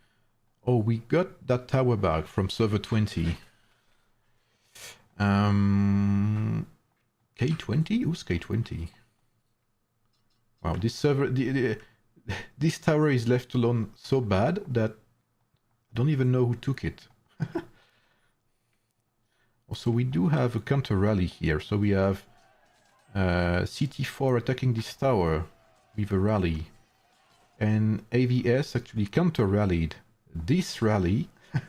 Oh, we got that tower back from server 20. K20? Who's K20? Wow, this server, this tower is left alone so bad that I don't even know who took it. Also, we do have a counter rally here. So we have CT4 attacking this tower with a rally. And AVS actually counter rallied this rally. So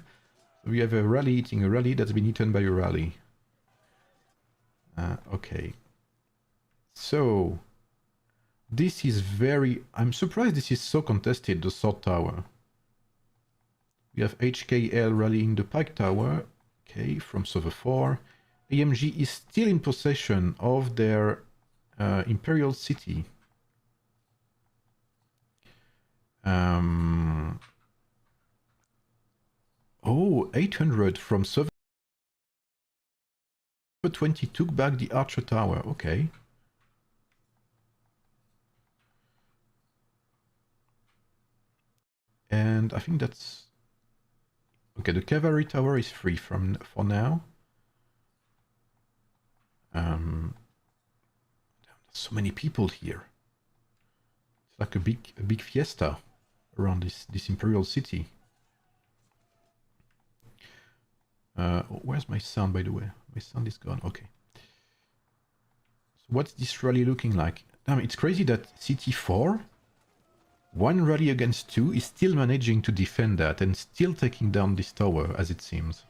we have a rally eating a rally that's been eaten by a rally. Okay. So this is I'm surprised this is so contested, the sword tower. We have HKL rallying the pike tower. Okay, from server 4. AMG is still in possession of their imperial city. Oh, 800 from server 20 took back the archer tower. Okay. And I think that's... Okay, the cavalry tower is free for now. There's so many people here. It's like a big fiesta around this imperial city. Where's my sound, by the way? My sound is gone. Okay. So what's this rally looking like? Damn, it's crazy that CT4, one rally against 2, is still managing to defend that and still taking down this tower, as it seems.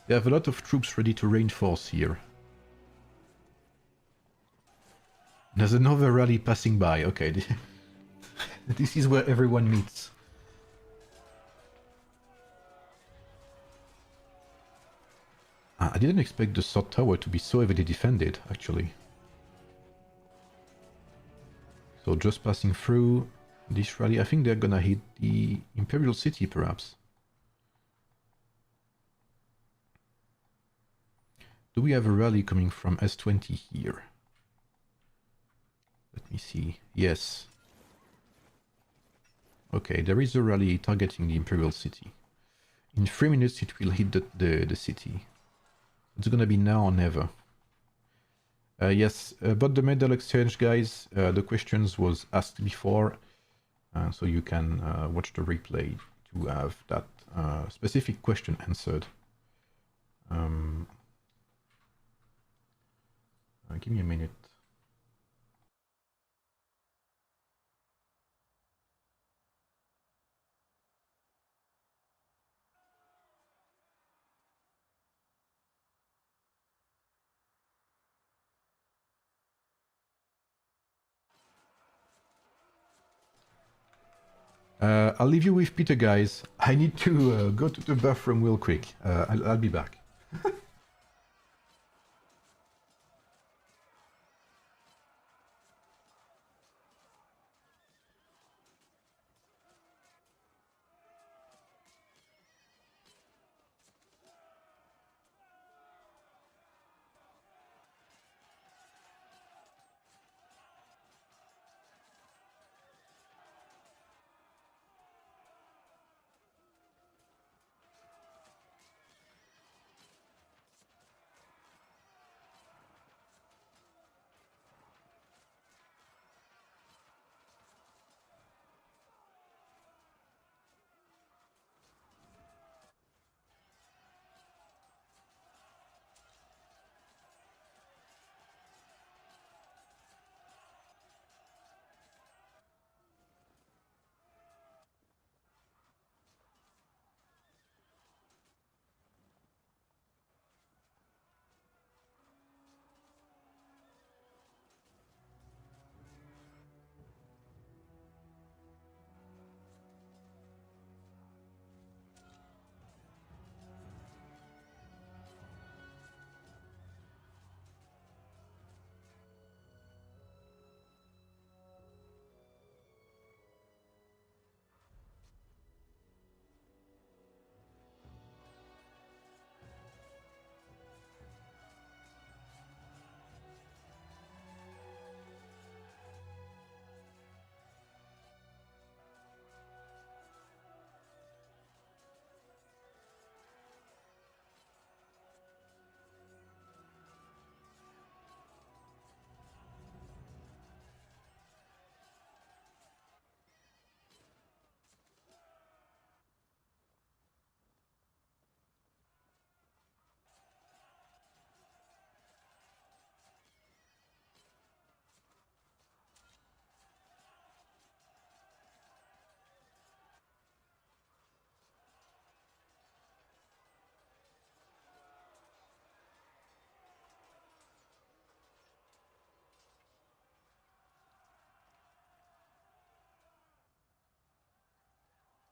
They have a lot of troops ready to reinforce here. There's another rally passing by. Okay, this is where everyone meets. I didn't expect the Sword Tower to be so heavily defended, actually. So just passing through this rally, I think they're gonna hit the Imperial City, perhaps. Do we have a rally coming from S20 here? Let me see. Yes. Okay, there is a rally targeting the Imperial City. In 3 minutes it will hit the city. It's gonna be now or never. Yes, about the medal exchange, guys, the questions was asked before, so you can watch the replay to have that specific question answered. Give me a minute. I'll leave you with Peter, guys. I need to go to the bathroom real quick. I'll be back.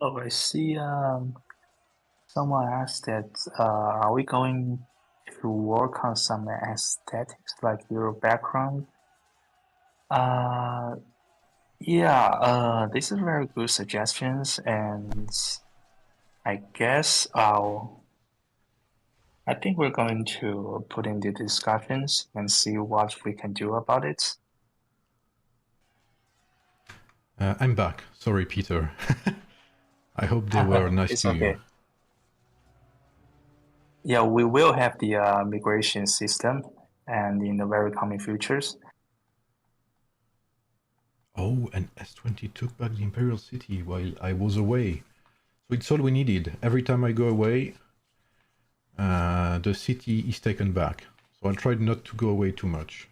Oh, I see. Someone asked that, are we going to work on some aesthetics like your background? Uh, yeah, these are very good suggestions, and I guess I think we're going to put in the discussions and see what we can do about it. I'm back. Sorry, Peter. I hope they were nice It's to you. okay. Yeah, we will have the migration system and in the very coming futures. Oh, and S20 took back the Imperial City while I was away. So it's all we needed. Every time I go away, the city is taken back. So I tried not to go away too much.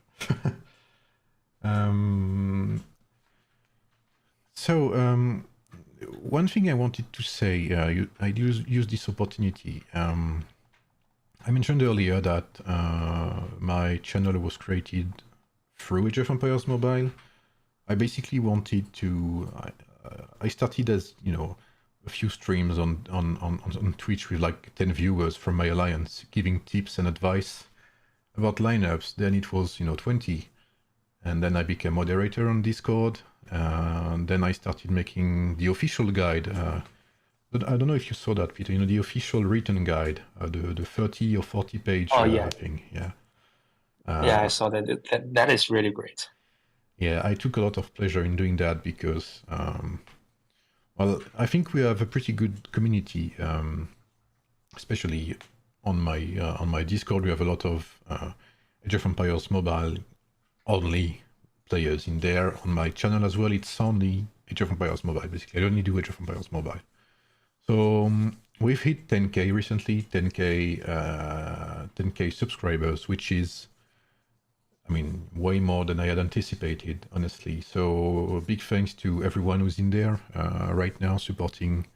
One thing I wanted to say, I use this opportunity. I mentioned earlier that my channel was created through Age of Empires Mobile. I basically wanted to. I started as a few streams on Twitch with like 10 viewers from my alliance, giving tips and advice about lineups. Then it was 20, and then I became moderator on Discord. And then I started making the official guide. But I don't know if you saw that, Peter. The official written guide, the 30 or 40 page Oh yeah, thing. Yeah. yeah, I saw that. That is really great. Yeah, I took a lot of pleasure in doing that because, well, I think we have a pretty good community, especially on my Discord. We have a lot of Age of Empires Mobile only players in there. On my channel as well, it's only Age of Empires Mobile. Basically, I only do Age of Empires Mobile. So we've hit 10k recently, 10k subscribers, which is, I mean, way more than I had anticipated, honestly. So big thanks to everyone who's in there right now supporting,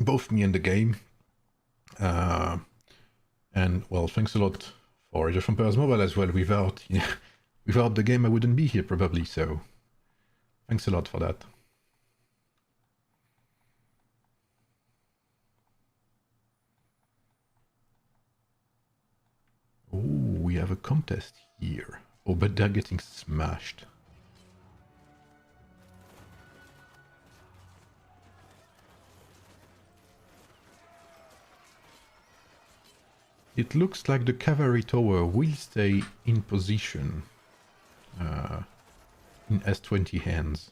both me and the game. And well, thanks a lot for Age of Empires Mobile as well. Without without the game, I wouldn't be here probably. So thanks a lot for that. Oh, we have a contest here. Oh, but they're getting smashed. It looks like the cavalry tower will stay in position in S20 hands.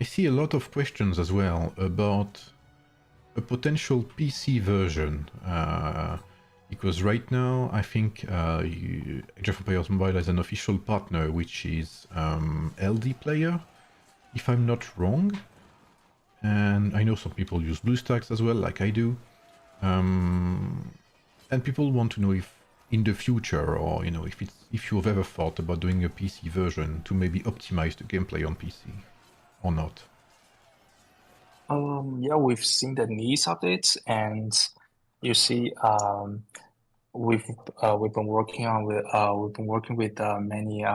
I see a lot of questions as well about a potential PC version, because right now I think Age of Empires Mobile has an official partner, which is LD Player, if I'm not wrong. And I know some people use BlueStacks as well, like I do. And people want to know if in the future, or if you've ever thought about doing a PC version to maybe optimize the gameplay on PC or not. Yeah, we've seen the needs of it, and you see, we've been working with many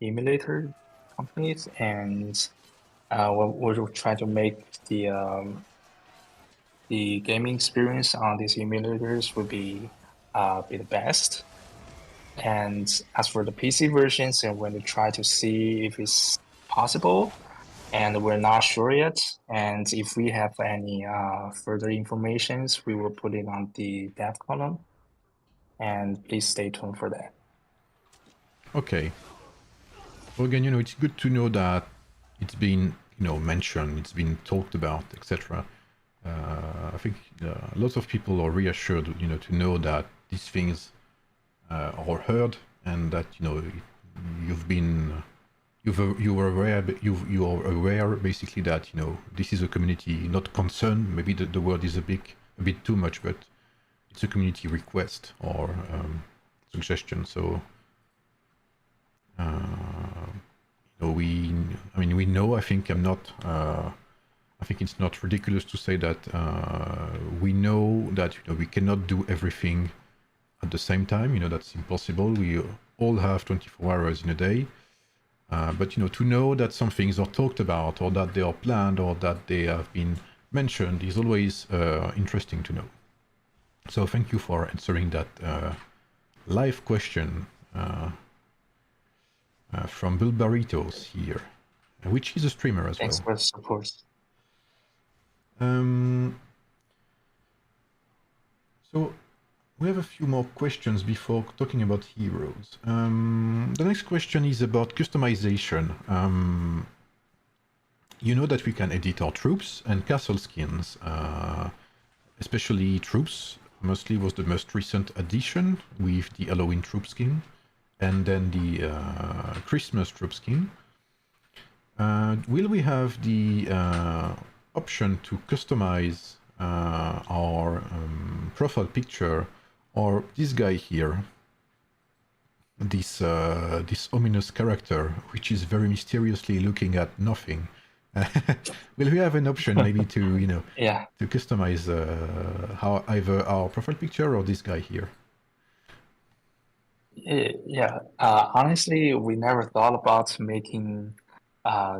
emulator companies, and we're trying to make the gaming experience on these emulators would be the best. And as for the PC versions, and we're going to try to see if it's possible, and we're not sure yet. And if we have any further informations, we will put it on the dev column. And please stay tuned for that. Okay. Well, again, it's good to know that it's been, mentioned, it's been talked about, etc. I think lots of people are reassured, to know that these things are heard, and that you are aware basically that this is a community, not concern. Maybe the word is a bit too much, but it's a community request or suggestion. So we know. I think it's not ridiculous to say that we know that we cannot do everything at the same time. That's impossible. We all have 24 hours in a day. But to know that some things are talked about, or that they are planned, or that they have been mentioned, is always interesting to know. So thank you for answering that live question from Bill Barritos here, which is a streamer as Thanks well. for the support. So we have a few more questions before talking about heroes. The next question is about customization. You know that we can edit our troops and castle skins, especially troops. Mostly was the most recent addition with the Halloween troop skin, and then the Christmas troop skin. Will we have the option to customize our profile picture, or this guy here, this ominous character, which is very mysteriously looking at nothing? Will we have an option maybe to to customize either our profile picture or this guy here? Yeah, honestly, we never thought about making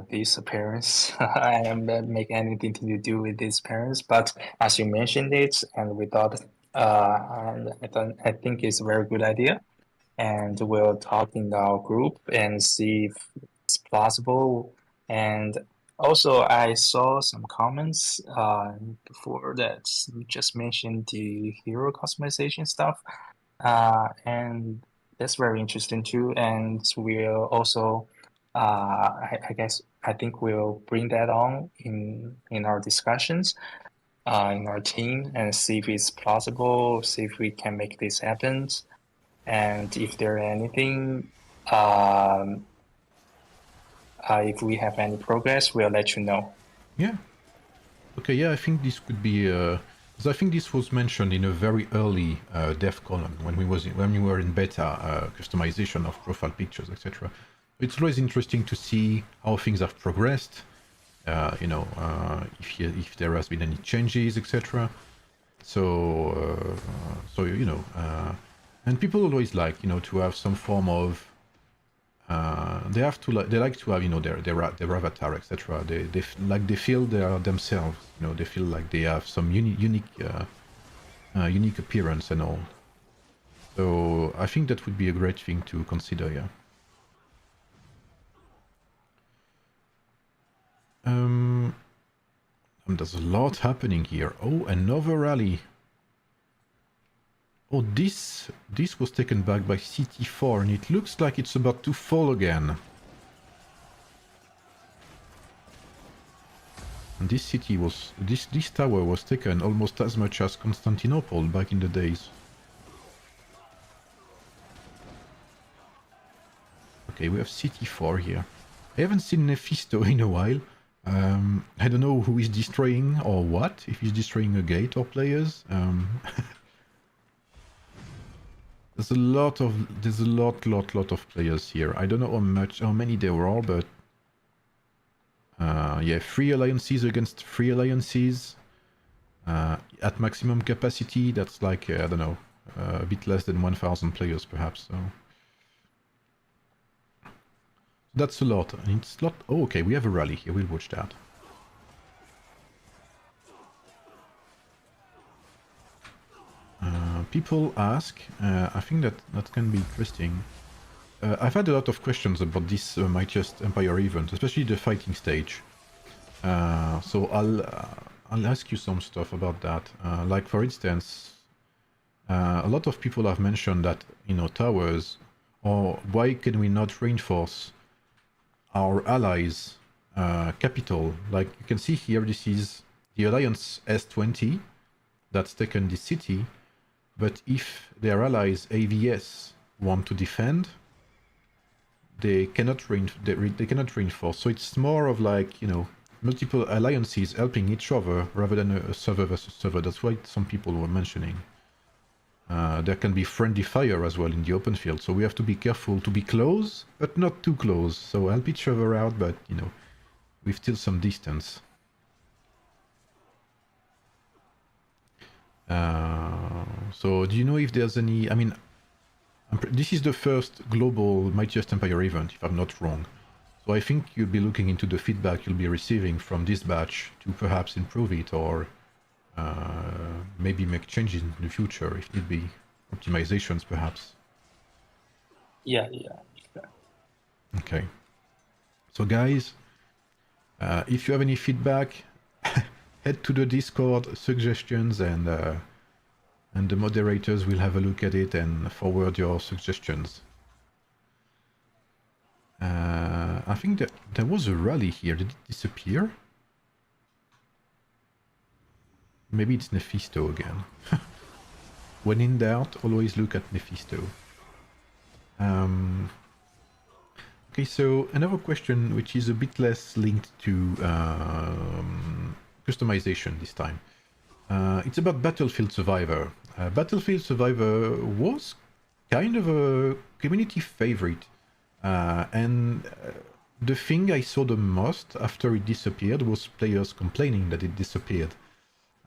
this appearance and make anything to do with this appearance. But as you mentioned it, and we thought, and I think it's a very good idea. And we'll talk in our group and see if it's possible. And also, I saw some comments before that just mentioned the hero customization stuff. And that's very interesting too. And we'll also, I guess, I think we'll bring that on in our discussions, in our team, and see if it's possible, see if we can make this happen. And if there anything, um, if we have any progress, we'll let you know. Yeah. Okay, yeah, I think this could be. 'Cause I think this was mentioned in a very early dev column when when we were in beta customization of profile pictures, etc. It's always interesting to see how things have progressed. If there has been any changes, etc. So and people always like to have some form of they like to have their avatar, etc. They feel they are themselves. They feel like they have some unique appearance and all. So I think that would be a great thing to consider. Yeah. There's a lot happening here. Oh, another rally. Oh, this was taken back by CT4, and it looks like it's about to fall again. And this tower was taken almost as much as Constantinople back in the days. Okay, we have CT4 here. I haven't seen Nephisto in a while. I don't know who is destroying or what, if he's destroying a gate or players. There's a lot of players here. I don't know how many there are, but yeah, 3 alliances against 3 alliances at maximum capacity. That's like I don't know, a bit less than 1,000 players perhaps. So that's a lot. And it's not. Oh, okay, we have a rally here. We'll watch that. People ask. I think that can be interesting. I've had a lot of questions about this Mightiest Empire event, especially the fighting stage. So I'll ask you some stuff about that. Like for instance, a lot of people have mentioned that towers, or why can we not reinforce our allies' capital? Like you can see here, this is the Alliance S20 that's taken this city. But if their allies AVS want to defend, they cannot reinforce. So it's more of like multiple alliances helping each other rather than a server versus server. That's what some people were mentioning. There can be friendly fire as well in the open field, so we have to be careful to be close, but not too close. So help each other out, but with still some distance. So do you know if there's any? I mean, this is the first global Mightiest Empire event, if I'm not wrong. So I think you'll be looking into the feedback you'll be receiving from this batch to perhaps improve it, or maybe make changes in the future if need be, optimizations perhaps. Yeah. Okay. So guys, if you have any feedback, head to the Discord suggestions, and the moderators will have a look at it and forward your suggestions. I think that there was a rally here. Did it disappear? Maybe it's Nephisto again. When in doubt, always look at Nephisto. Okay, so another question which is a bit less linked to customization this time. It's about Battlefield Survivor. Battlefield Survivor was kind of a community favorite. And the thing I saw the most after it disappeared was players complaining that it disappeared.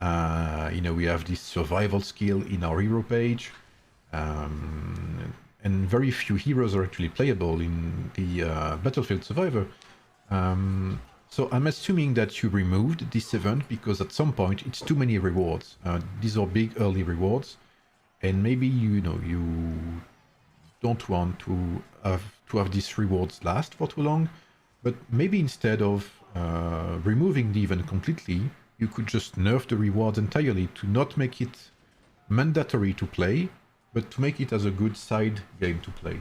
We have this survival skill in our hero page. and very few heroes are actually playable in the Battlefield Survivor. So I'm assuming that you removed this event because at some point it's too many rewards. These are big early rewards, and maybe you don't want to have these rewards last for too long. But maybe instead of removing the event completely, you could just nerf the rewards entirely to not make it mandatory to play, but to make it as a good side game to play.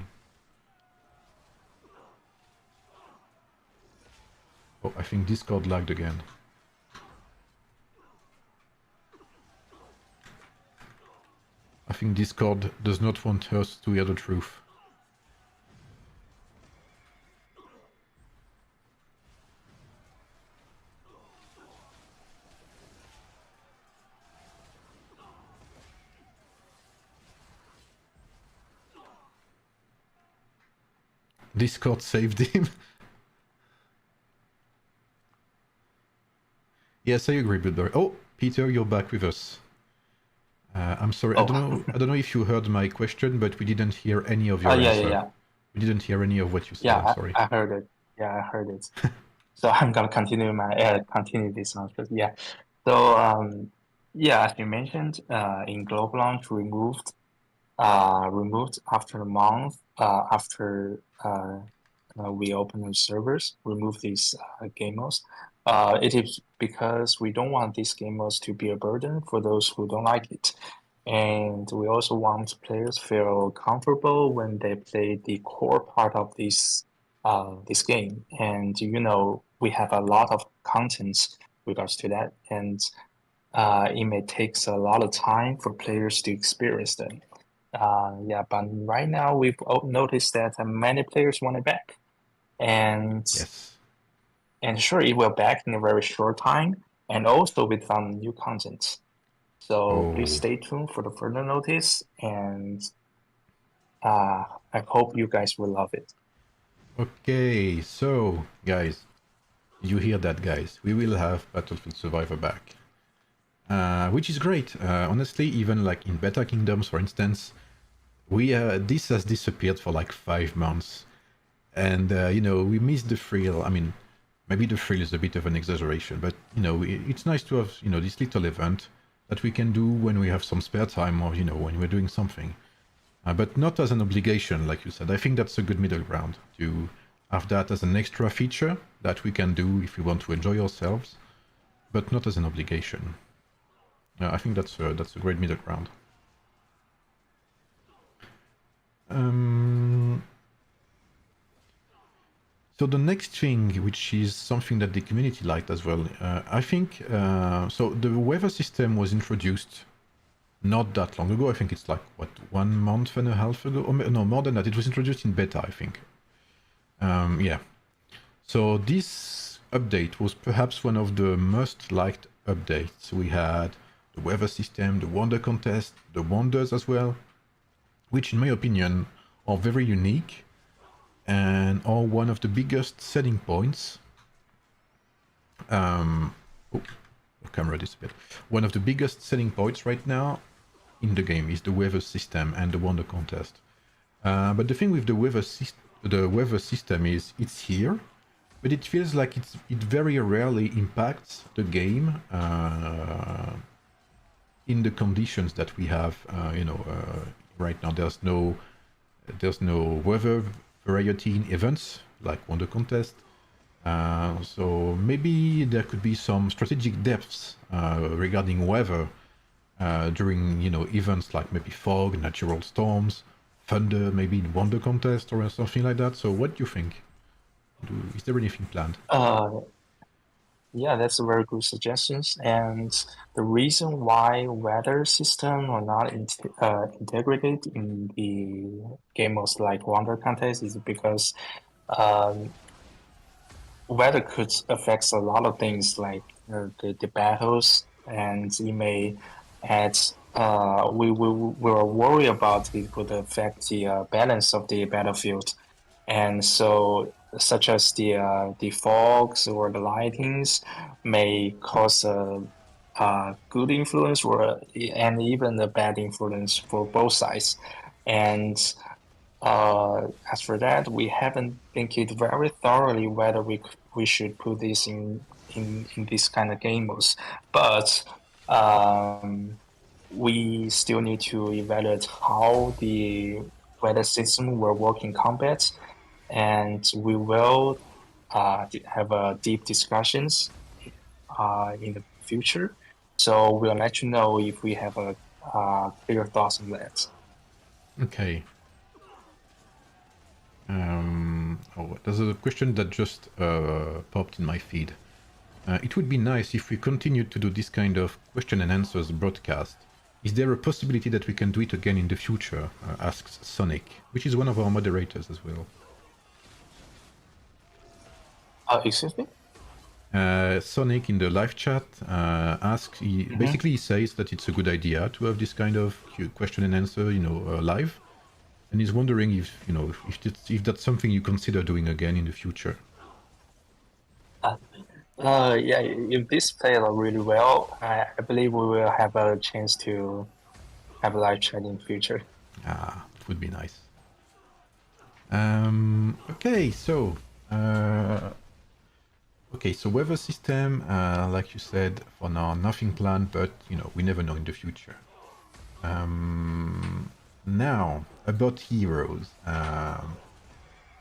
Oh, I think Discord lagged again. I think Discord does not want us to hear the truth. Discord saved him. Yes, I agree, Blueberry. Oh, Peter, you're back with us. I'm sorry. Oh. I don't know if you heard my question, but we didn't hear any of your answer. Yeah. We didn't hear any of what you said. Yeah, I'm sorry. I heard it. Yeah, I heard it. So I'm gonna continue continue this answer. Yeah. So yeah, as you mentioned, in global launch removed after a month after we open the servers, remove these game modes. It is because we don't want these game modes to be a burden for those who don't like it. And we also want players feel comfortable when they play the core part of this game. And we have a lot of contents regards to that, and it may take a lot of time for players to experience them. Yeah, but right now we've noticed that many players want it back, and Yes. and sure, it will back in a very short time, and also with some new content. So please stay tuned for the further notice, and I hope you guys will love it. Okay, so guys, you hear that, guys? We will have Battlefield Survivor back, which is great. Honestly, even like in Beta Kingdoms, for instance, this has disappeared for like 5 months, and we missed the thrill. I mean, maybe the thrill is a bit of an exaggeration, but it's nice to have this little event that we can do when we have some spare time, or when we're doing something, but not as an obligation, like you said. I think that's a good middle ground to have that as an extra feature that we can do if we want to enjoy ourselves, but not as an obligation. I think that's a great middle ground. So the next thing, which is something that the community liked as well, I think, so the weather system was introduced not that long ago. I think it's like, what, 1 month and a half ago? Or no, more than that. It was introduced in beta, I think. Yeah. So this update was perhaps one of the most liked updates. We had the weather system, the wonder contest, the wonders as well, which in my opinion are very unique and are one of the biggest selling points. Oh, the camera disappeared. One of the biggest selling points right now in the game is the weather system and the wonder contest. But the thing with the weather system is it's here, but it feels like it very rarely impacts the game in the conditions that we have. Right now there's no weather variety in events like wonder contest. So maybe there could be some strategic depths regarding weather during events like maybe fog, natural storms, thunder, maybe in wonder contest or something like that. So what do you think? Is there anything planned? Yeah, that's a very good suggestions. And the reason why weather system are not integrated in the game modes like Wonder Contest is because weather could affect a lot of things like the battles, and it may add. We were worried about it could affect the balance of the battlefield, and so such as the fogs or the lightings may cause a good influence and even a bad influence for both sides, and as for that, we haven't think it very thoroughly whether we should put this in this kind of game modes, but we still need to evaluate how the weather system will work in combat, and we will have deep discussions in the future. So we'll let you know if we have a clear thoughts on that. Okay. Oh, there's a question that just popped in my feed. It would be nice if we continued to do this kind of question and answers broadcast. Is there a possibility that we can do it again in the future? Asks Sonic, which is one of our moderators as well. Excuse me? Sonic in the live chat asks, basically he says that it's a good idea to have this kind of question and answer, live. And he's wondering if that's something you consider doing again in the future. Yeah, if this played out really well, I believe we will have a chance to have a live chat in the future. It would be nice. Okay, so weather system, like you said, for now nothing planned, but we never know in the future. Now about heroes.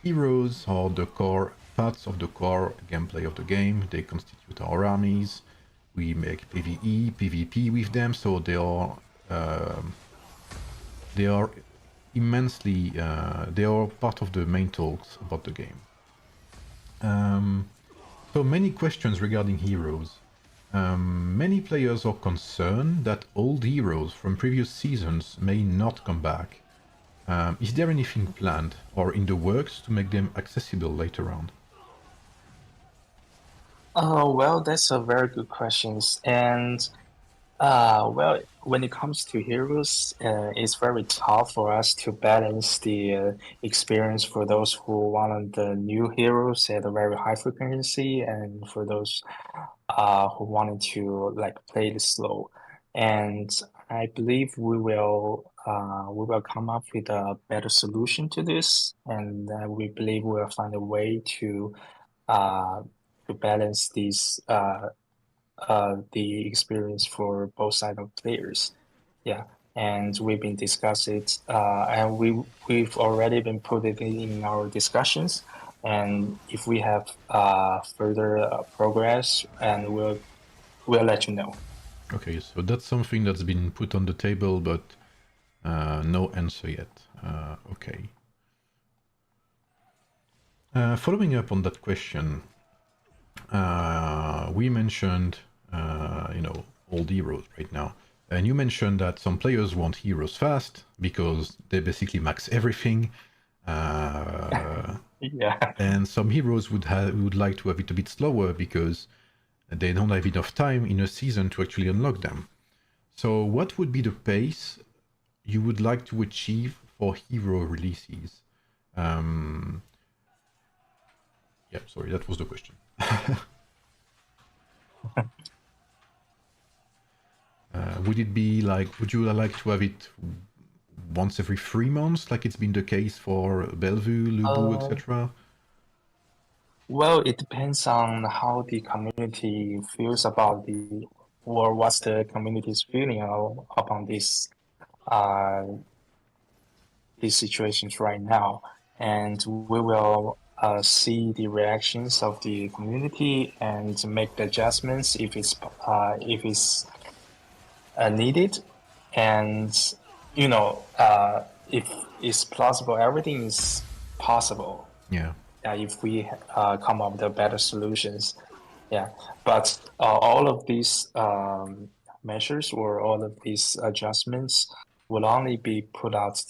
Heroes are the core parts of the core gameplay of the game. They constitute our armies. We make PvE, PvP with them, so they are immensely they are part of the main talks about the game. So many questions regarding heroes. Many players are concerned that old heroes from previous seasons may not come back. Is there anything planned or in the works to make them accessible later on? Well, that's a very good question. And well, when it comes to heroes, it's very tough for us to balance the experience for those who wanted the new heroes at a very high frequency, and for those who wanted to like play it slow. And I believe we will come up with a better solution to this, and we believe we'll find a way uh, to balance these the experience for both side of players. Yeah, and we've been discussing it, and we've already been put it in our discussions. And if we have further progress, and we'll let you know. Okay, so that's something that's been put on the table, but no answer yet. Okay. Following up on that question, we mentioned, old heroes right now. And you mentioned that some players want heroes fast because they basically max everything. Yeah. And some heroes would like to have it a bit slower because they don't have enough time in a season to actually unlock them. So what would be the pace you would like to achieve for hero releases? Yeah, sorry, that was the question. Would it be like, would you like to have it once every 3 months, like it's been the case for Bellevue, Lubu, etc.? Well, it depends on how the community feels about or what's the community's feeling upon uh, these situations right now. And we will see the reactions of the community and make the adjustments if it's needed. And, if it's plausible, everything is possible. Yeah. If we come up with better solutions. Yeah, but all of these measures or all of these adjustments will only be put out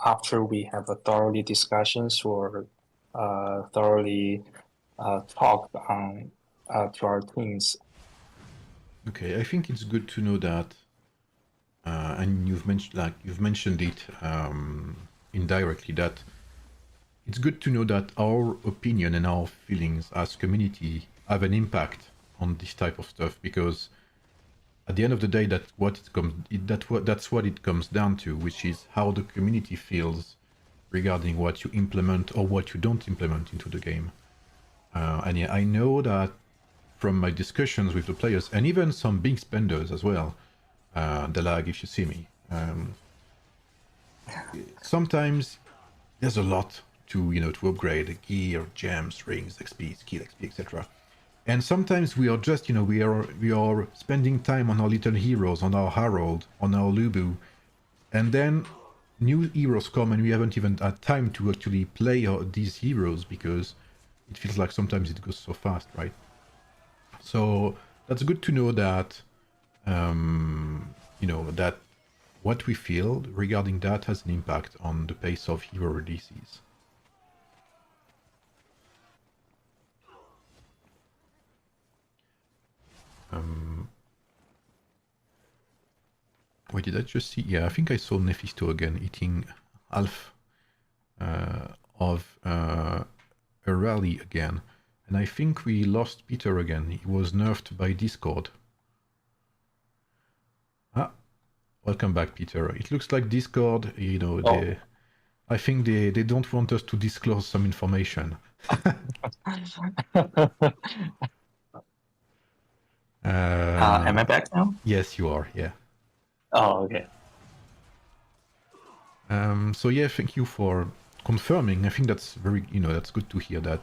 after we have a thoroughly discussions or thoroughly talk on to our teams. Okay, I think it's good to know that, and you've mentioned it indirectly, that it's good to know that our opinion and our feelings as community have an impact on this type of stuff, because at the end of the day, that's what it comes down to, which is how the community feels regarding what you implement or what you don't implement into the game. And yeah, I know that from my discussions with the players, and even some big spenders as well, the lag if you see me. Sometimes there's a lot to to upgrade gear, gems, rings, XP, skill XP, etc. And sometimes we are just we are spending time on our little heroes, on our Harold, on our Lubu, and then new heroes come and we haven't even had time to actually play these heroes because it feels like sometimes it goes so fast, right? So that's good to know that that what we feel regarding that has an impact on the pace of hero releases. Wait, did I just see? Yeah, I think I saw Nephisto again eating half of a rally again. And I think we lost Peter again. He was nerfed by Discord. Ah, welcome back, Peter. It looks like Discord, I think they don't want us to disclose some information. Am I back now? Yes, you are, yeah. Oh, okay. So yeah, thank you for confirming. I think that's very, that's good to hear that.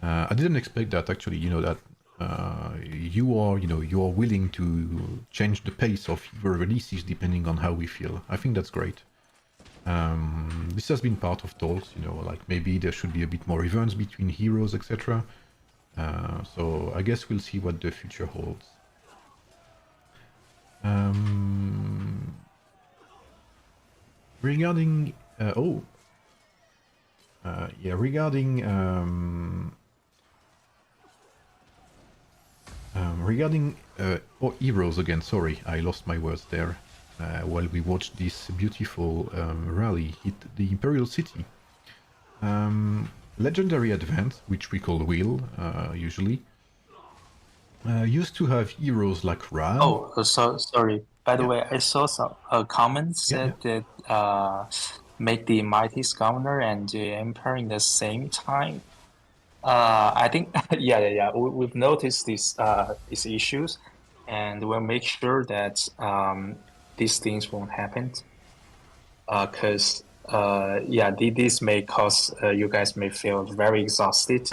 I didn't expect that actually, that you are willing to change the pace of your releases depending on how we feel. I think that's great. This has been part of talks, like maybe there should be a bit more events between heroes, etc. So I guess we'll see what the future holds. Regarding regarding heroes again. Sorry, I lost my words there. While we watched this beautiful rally hit the Imperial City. Legendary Advance, which we call Wheel, usually, used to have heroes like Ram. Oh, so sorry. By the Yeah. way, I saw some comments said that make the Mightiest Governor and the Empire in the same time. I think yeah. We've noticed these issues, and we'll make sure that these things won't happen. Because this may cause you guys may feel very exhausted,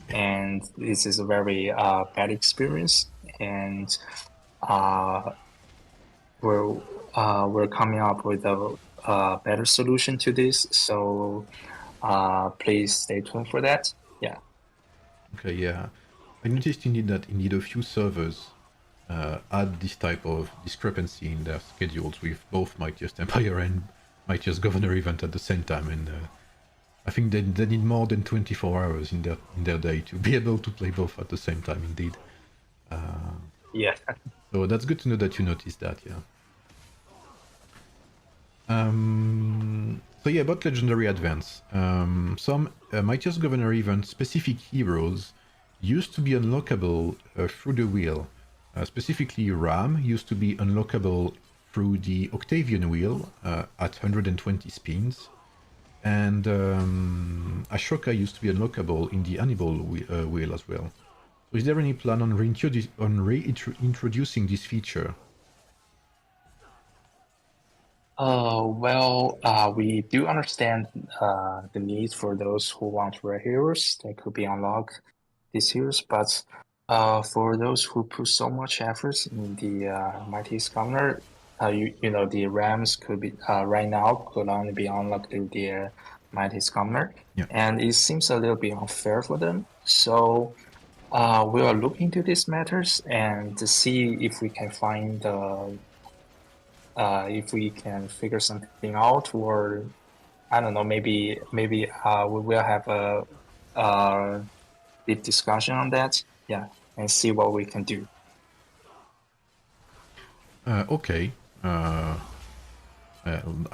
and this is a very bad experience. And we're coming up with a better solution to this. So please stay tuned for that. Yeah. Okay, yeah. I noticed indeed that a few servers had this type of discrepancy in their schedules with both Mightiest Empire and Mightiest Governor event at the same time, and I think they need more than 24 hours in their day to be able to play both at the same time, indeed. Yeah. So that's good to know that you noticed that, yeah. So yeah, about Legendary Advance. Some Mightiest Governor event specific heroes used to be unlockable through the wheel. Specifically, Ram used to be unlockable through the Octavian wheel at 120 spins. And Ashoka used to be unlockable in the Hannibal wheel as well. So is there any plan on reintroducing this feature? We do understand the need for those who want rare heroes that could be unlocked this year's, but for those who put so much efforts in the Mightiest Governor, the Rams could be right now could only be unlocked through the Mightiest Governor, Yeah. and it seems a little bit unfair for them. So we are looking into these matters and to see if we can find if we can figure something out, or I don't know, maybe we will have a deep discussion on that, yeah, and see what we can do. Okay. I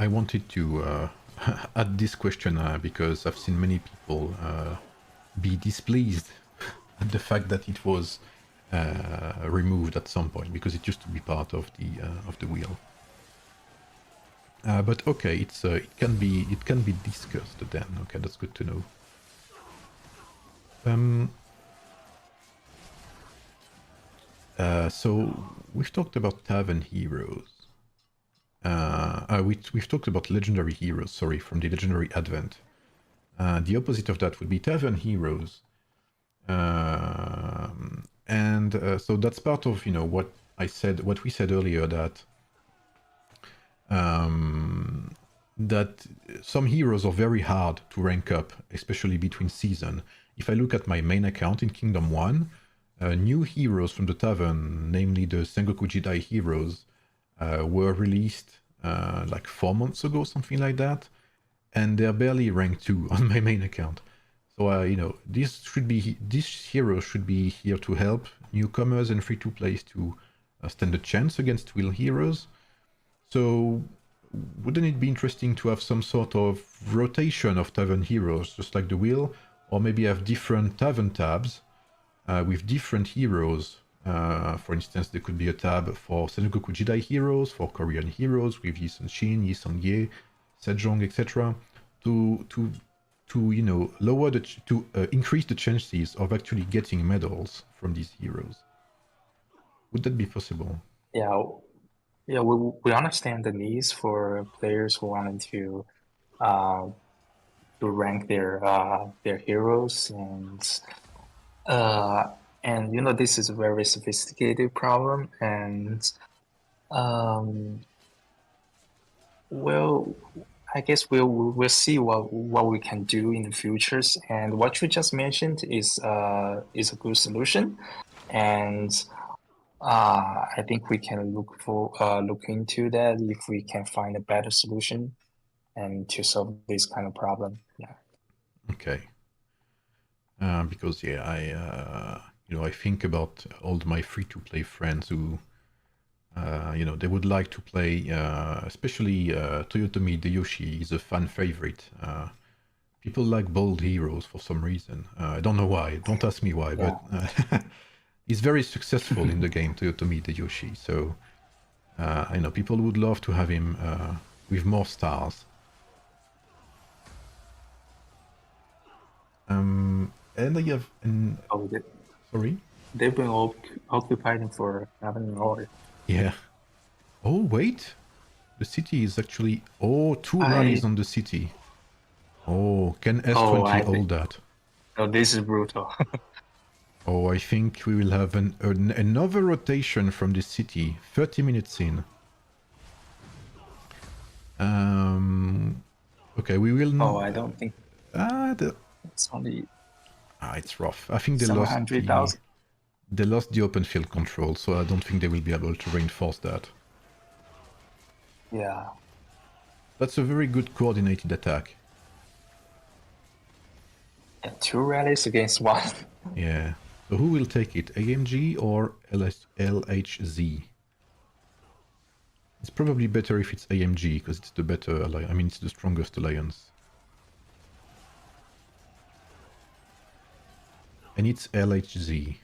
wanted to add this question because I've seen many people be displeased at the fact that it was removed at some point because it used to be part of the wheel. But okay, it can be discussed then. Okay, that's good to know. So we've talked about Tavern heroes. We've talked about legendary heroes. Sorry, from the legendary advent. The opposite of that would be Tavern heroes. So that's part of what we said earlier, that that some heroes are very hard to rank up, especially between season. If I look at my main account in Kingdom 1, new heroes from the tavern, namely the Sengoku Jidai heroes, were released like 4 months ago, something like that, and they're barely ranked 2 on my main account. So these heroes should be here to help newcomers and free-to-plays to stand a chance against wheel heroes. So wouldn't it be interesting to have some sort of rotation of tavern heroes, just like the wheel, or maybe have different tavern tabs with different heroes? For instance, there could be a tab for Sengoku Jidai heroes, for Korean heroes with Yi Sun-shin, Yi Sun-ye, Sejong, etc. To increase the chances of actually getting medals from these heroes. Would that be possible? Yeah, we understand the needs for players who wanted to rank their heroes, and this is a very sophisticated problem, and well, I guess we'll see what we can do in the futures. And what you just mentioned is a good solution, and I think we can look into that if we can find a better solution and to solve this kind of problem. Yeah. Okay. Because I think about all my free-to-play friends who, they would like to play, especially Toyotomi Hideyoshi is a fan favorite. People like bold heroes for some reason. I don't know why. Don't ask me why, Yeah. but he's very successful in the game, Toyotomi Hideyoshi. So I know people would love to have him with more stars. And I have sorry? They've been occupied for half an hour. Yeah. Oh, wait. The city is actually... Oh, 2 rallies on the city. Oh, can S20 hold that? Oh, this is brutal. Oh, I think we will have another rotation from the city. 30 minutes in. Okay, we will... Oh, I don't think... It's only... it's rough. I think they lost the open field control, so I don't think they will be able to reinforce that. Yeah. That's a very good coordinated attack. Yeah, 2 rallies against 1. Yeah. So who will take it? AMG or LHZ? It's probably better if it's AMG, because it's the better alliance. I mean, it's the strongest alliance. And it's LHZ.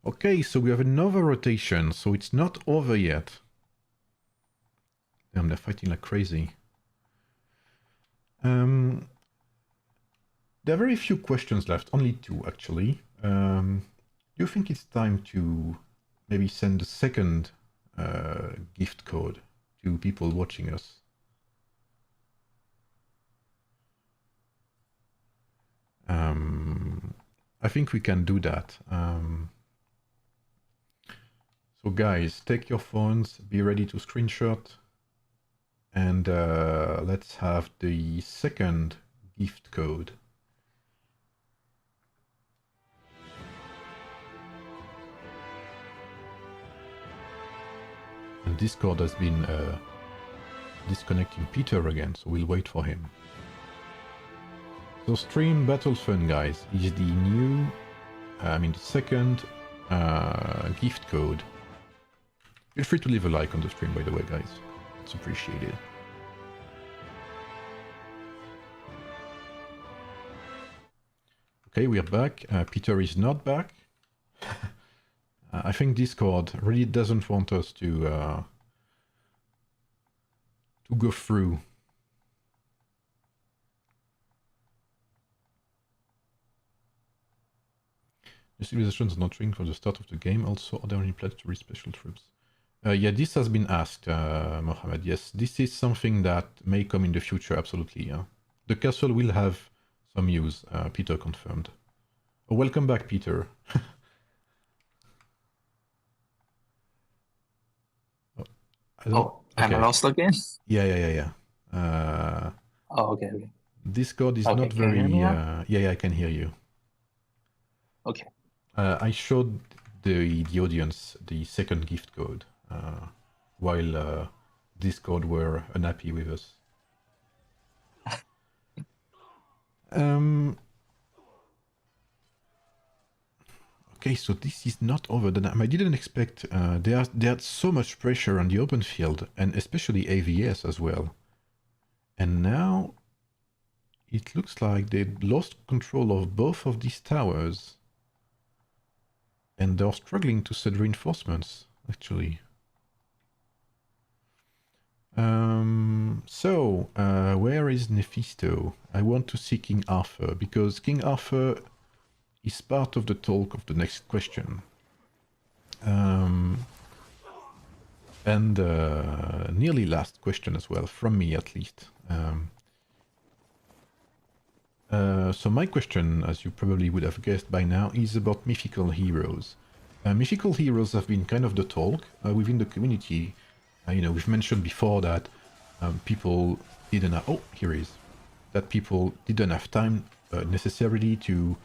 Okay, so we have another rotation, so it's not over yet. Damn, they're fighting like crazy. There are very few questions left, only 2 actually. Do you think it's time to maybe send a second gift code to people watching us? I think we can do that. So guys, take your phones, be ready to screenshot, and let's have the second gift code. And Discord has been disconnecting Peter again, so we'll wait for him. So Stream Battle Fun, guys, is the new, the second gift code. Feel free to leave a like on the stream, by the way, guys. It's appreciated. Okay, we are back. Peter is not back. I think Discord really doesn't want us to go through. The civilization is not trained for the start of the game. Also, are there any plans to reach special troops? Yeah, this has been asked, Mohammed. Yes, this is something that may come in the future, absolutely. Yeah. The castle will have some use, Peter confirmed. Oh, welcome back, Peter. Am I lost again? Yeah. Oh, okay. Discord is Okay, not can you very... hear me now? Yeah, I can hear you. Okay. I showed the audience the second gift code while Discord were unhappy with us. Okay, so this is not over. I didn't expect there's so much pressure on the open field, and especially AVS as well. And now it looks like they lost control of both of these towers. And they're struggling to set reinforcements, actually. Where is Nephisto? I want to see King Arthur, because King Arthur is part of the talk of the next question. And nearly last question as well, from me at least. So my question, as you probably would have guessed by now, is about mythical heroes. Mythical heroes have been kind of the talk within the community. We've mentioned before that people didn't have... Oh, here he is. That people didn't have time necessarily to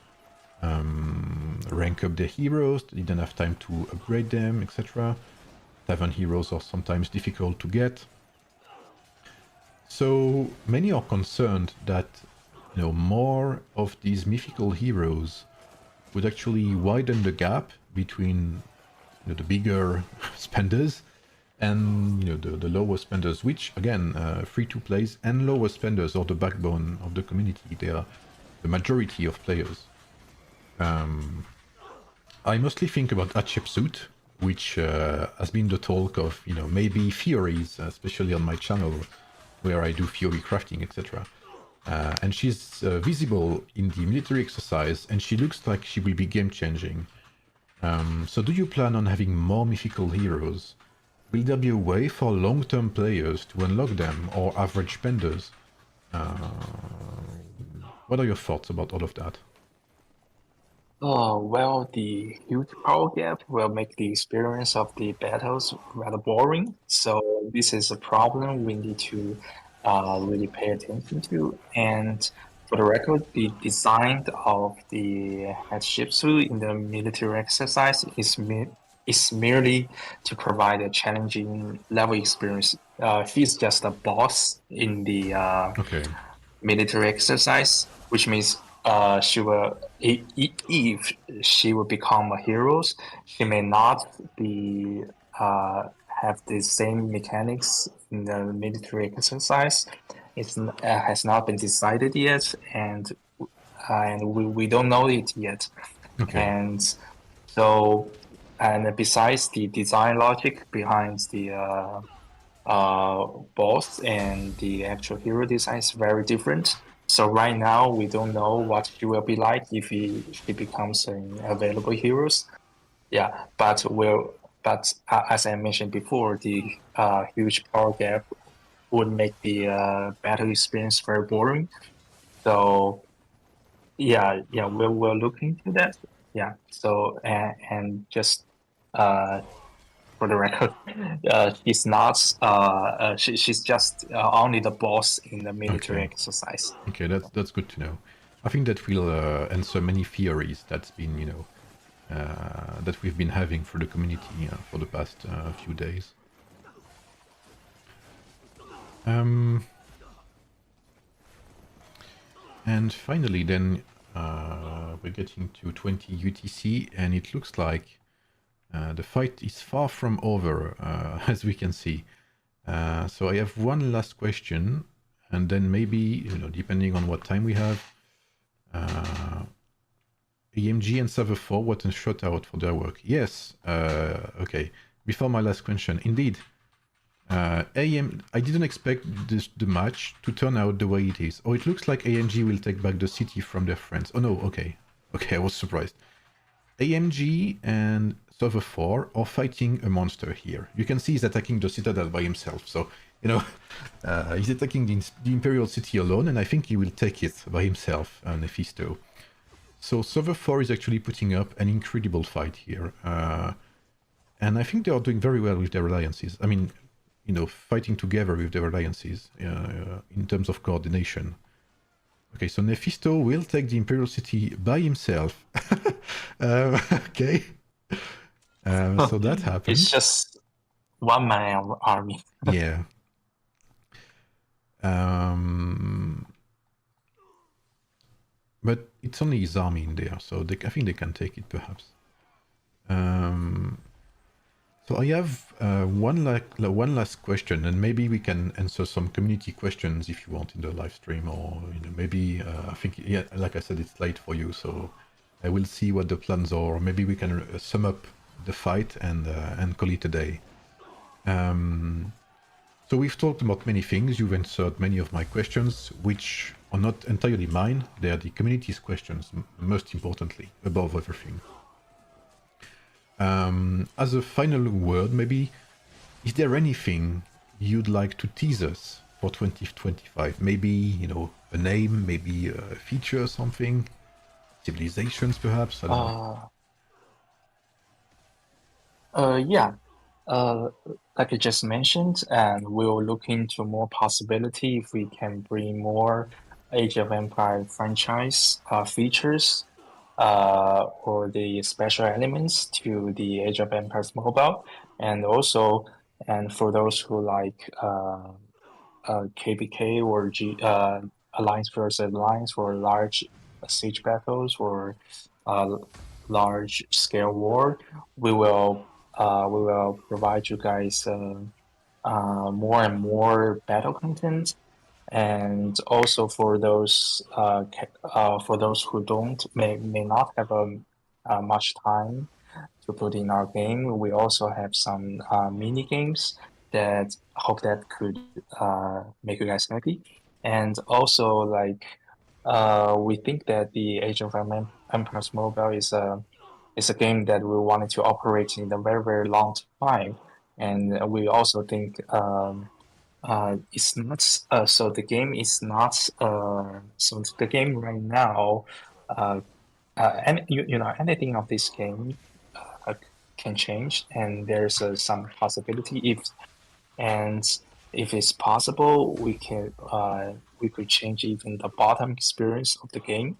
rank up their heroes, they didn't have time to upgrade them, etc. Tavern heroes are sometimes difficult to get. So many are concerned that more of these mythical heroes would actually widen the gap between the bigger spenders and the lower spenders, which again, free-to-plays and lower spenders are the backbone of the community. They are the majority of players. I mostly think about Hatshepsut, which has been the talk of maybe theories, especially on my channel where I do theory crafting, etc. And she's visible in the military exercise, and she looks like she will be game-changing. So do you plan on having more mythical heroes? Will there be a way for long-term players to unlock them, or average spenders? What are your thoughts about all of that? Oh, well, the huge power gap will make the experience of the battles rather boring. So this is a problem we need to really pay attention to. And for the record, the design of the Hatshepsut in the military exercise is merely to provide a challenging level experience. He's just a boss in the Okay. military exercise, which means she will if she will become a hero, she may not be have the same mechanics in the military exercise. It has not been decided yet, and we don't know it yet. Okay. And so, and besides the design logic behind the boss and the actual hero design is very different. So right now we don't know what she will be like if she becomes an available heroes. Yeah, but as I mentioned before, the huge power gap would make the battle experience very boring. So we'll look into that. Yeah. So and just for the record, she's not. She's just only the boss in the military Okay. exercise. Okay, that's good to know. I think that will answer many theories that's been, that we've been having for the community for the past few days. And finally, then we're getting to 20 UTC, and it looks like the fight is far from over, as we can see. So I have one last question, and then maybe, depending on what time we have, EMG and Server 4, what a shout out for their work. Yes, okay. Before my last question, indeed, I didn't expect the match to turn out the way it is. Oh, it looks like AMG will take back the city from their friends. Oh no, okay. Okay, I was surprised. AMG and Server 4 are fighting a monster here. You can see he's attacking the Citadel by himself. So, you know, he's attacking the Imperial City alone, and I think he will take it by himself, Nephisto. So Server 4 is actually putting up an incredible fight here. And I think they are doing very well with their alliances. I mean, you know, fighting together with their alliances in terms of coordination. Okay, so Nephisto will take the Imperial City by himself. Okay. So that happened. It's just one man army. Yeah. But it's only his army in there, so I think they can take it perhaps. So I have one last question, and maybe we can answer some community questions if you want in the live stream, or you know, maybe I think, yeah, like I said, it's late for you, so I will see what the plans are. Maybe we can sum up the fight and call it a day. So we've talked about many things. You've answered many of my questions, which are not entirely mine. They are the community's questions, most importantly, above everything. As a final word, maybe, is there anything you'd like to tease us for 2025? Maybe, you know, a name, maybe a feature or something? Civilizations, perhaps? I don't know. Yeah. Like I just mentioned, and we'll look into more possibility if we can bring more Age of Empire franchise features or the special elements to the Age of Empires mobile, and also, and for those who like KBK or Alliance versus Alliance for large siege battles or large scale war, we will provide you guys more and more battle content, and also for those who may not have much time to put in our game, we also have some mini games that hope that could make you guys happy. And also, like, we think that the Age of Empires Mobile is a game that we wanted to operate in a very, very long time. And we also think it's not so the game is not so the game right now and you know anything of this game uh, can change, and there's some possibility and if it's possible we could change even the bottom experience of the game,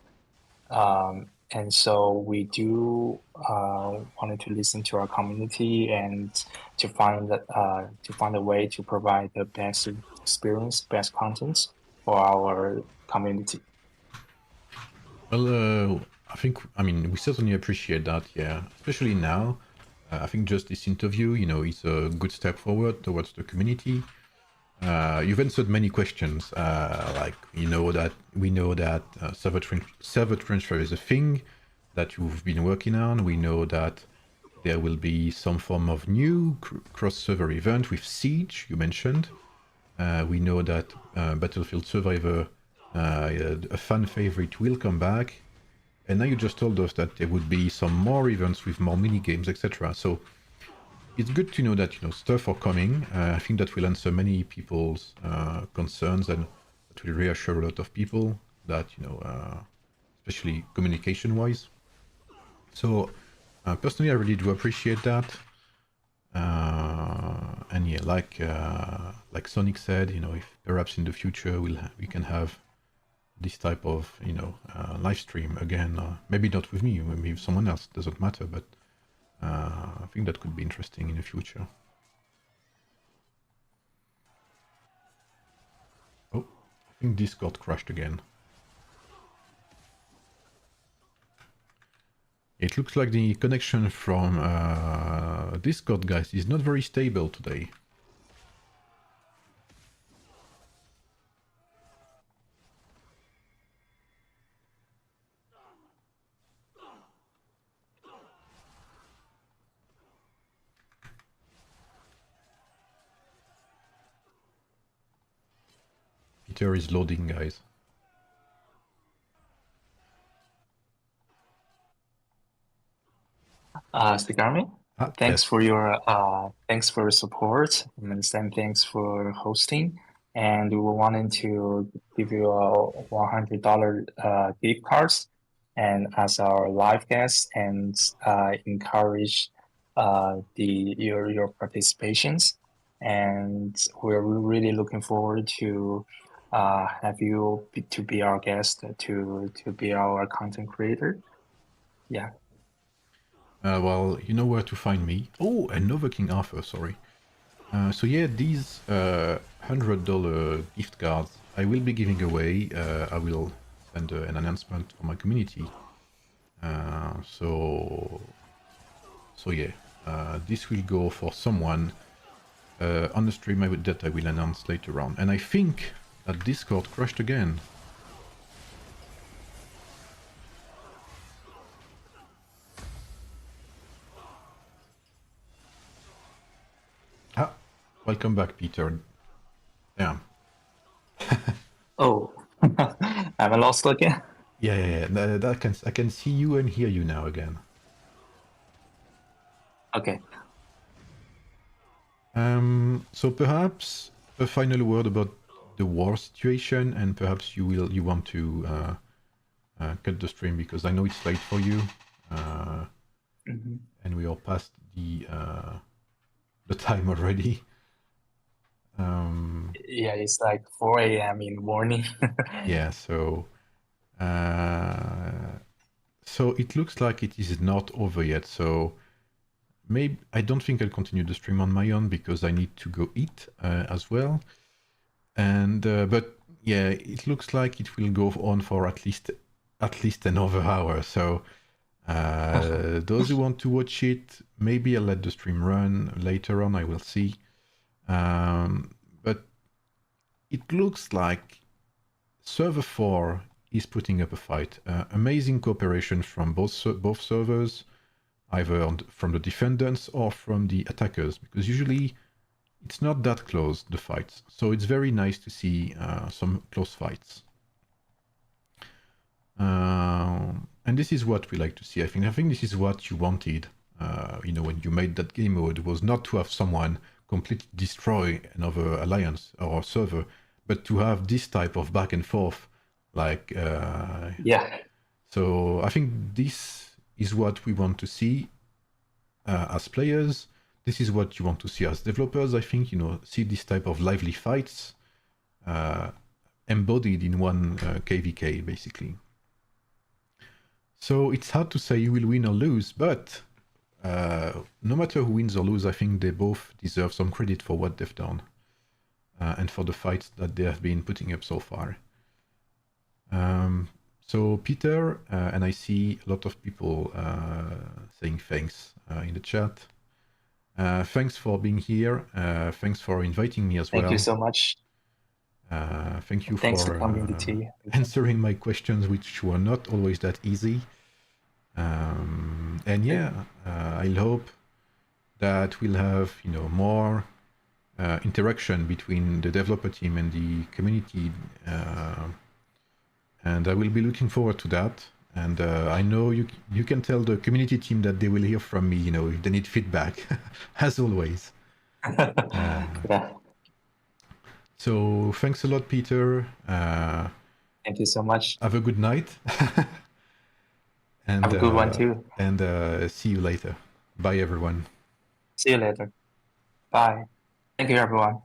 and so we do wanted to listen to our community and to find a way to provide the best experience, best content for our community. Well, I mean, we certainly appreciate that, yeah. Especially now. I think just this interview, you know, is a good step forward towards the community. You've answered many questions, like we know that server transfer is a thing that you've been working on. We know that there will be some form of new cross-server event with Siege, you mentioned. We know that Battlefield Survivor, a fan favorite, will come back. And now you just told us that there would be some more events with more mini games, etc. So it's good to know that, you know, stuff are coming. I think that will answer many people's concerns, and it will reassure a lot of people that, you know, especially communication-wise. So personally, I really do appreciate that. And yeah, like Sonic said, you know, if perhaps in the future we can have this type of, you know, live stream again, maybe not with me, maybe with someone else, doesn't matter, but I think that could be interesting in the future. Oh, I think Discord crashed again. It looks like the connection from Discord, guys, is not very stable today. Peter is loading, guys. Sigarme, Yes. thanks for your support, and thanks for hosting. And we wanted to give you a $100 gift cards and as our live guest and encourage your participations. And we're really looking forward to have you to be our guest to be our content creator. Yeah. Well, you know where to find me. Oh, another King Arthur, sorry. So yeah, these $100 gift cards I will be giving away. I will send an announcement on my community. So yeah, this will go for someone on the stream that I will announce later on. And I think that Discord crashed again. Ah, welcome back, Peter. Yeah. Oh, am I lost again? Yeah. I can see you and hear you now again. Okay. So perhaps a final word about the war situation, and perhaps you want to cut the stream because I know it's late for you, and we are past the time already. Yeah, it's like 4 a.m. in the morning. Yeah, so it looks like it is not over yet. So maybe I don't think I'll continue the stream on my own because I need to go eat as well. And but yeah, it looks like it will go on for at least another hour. So those who want to watch it, maybe I'll let the stream run later on. I will see. But it looks like Server 4 is putting up a fight. Amazing cooperation from both servers, either from the defendants or from the attackers, because usually it's not that close, the fights. So it's very nice to see some close fights. And this is what we like to see. I think this is what you wanted. When you made that game mode, was not to have someone completely destroy another alliance or server, but to have this type of back and forth, like Yeah. So I think this is what we want to see as players. This is what you want to see as developers. I think see this type of lively fights embodied in one KVK basically. So it's hard to say who will win or lose, but no matter who wins or loses, I think they both deserve some credit for what they've done and for the fights that they have been putting up so far. So Peter, and I see a lot of people saying thanks in the chat. Thanks for being here. Thanks for inviting me as well. Thank you so much. Thank you Thanks for coming to tea. answering my questions, which were not always that easy. And yeah, I hope that we'll have more interaction between the developer team and the community, and I will be looking forward to that. And I know you can tell the community team that they will hear from me, if they need feedback, as always. Yeah. So thanks a lot, Peter. Thank you so much. Have a good night. And have a good one too. And see you later. Bye, everyone. See you later. Bye. Thank you, everyone.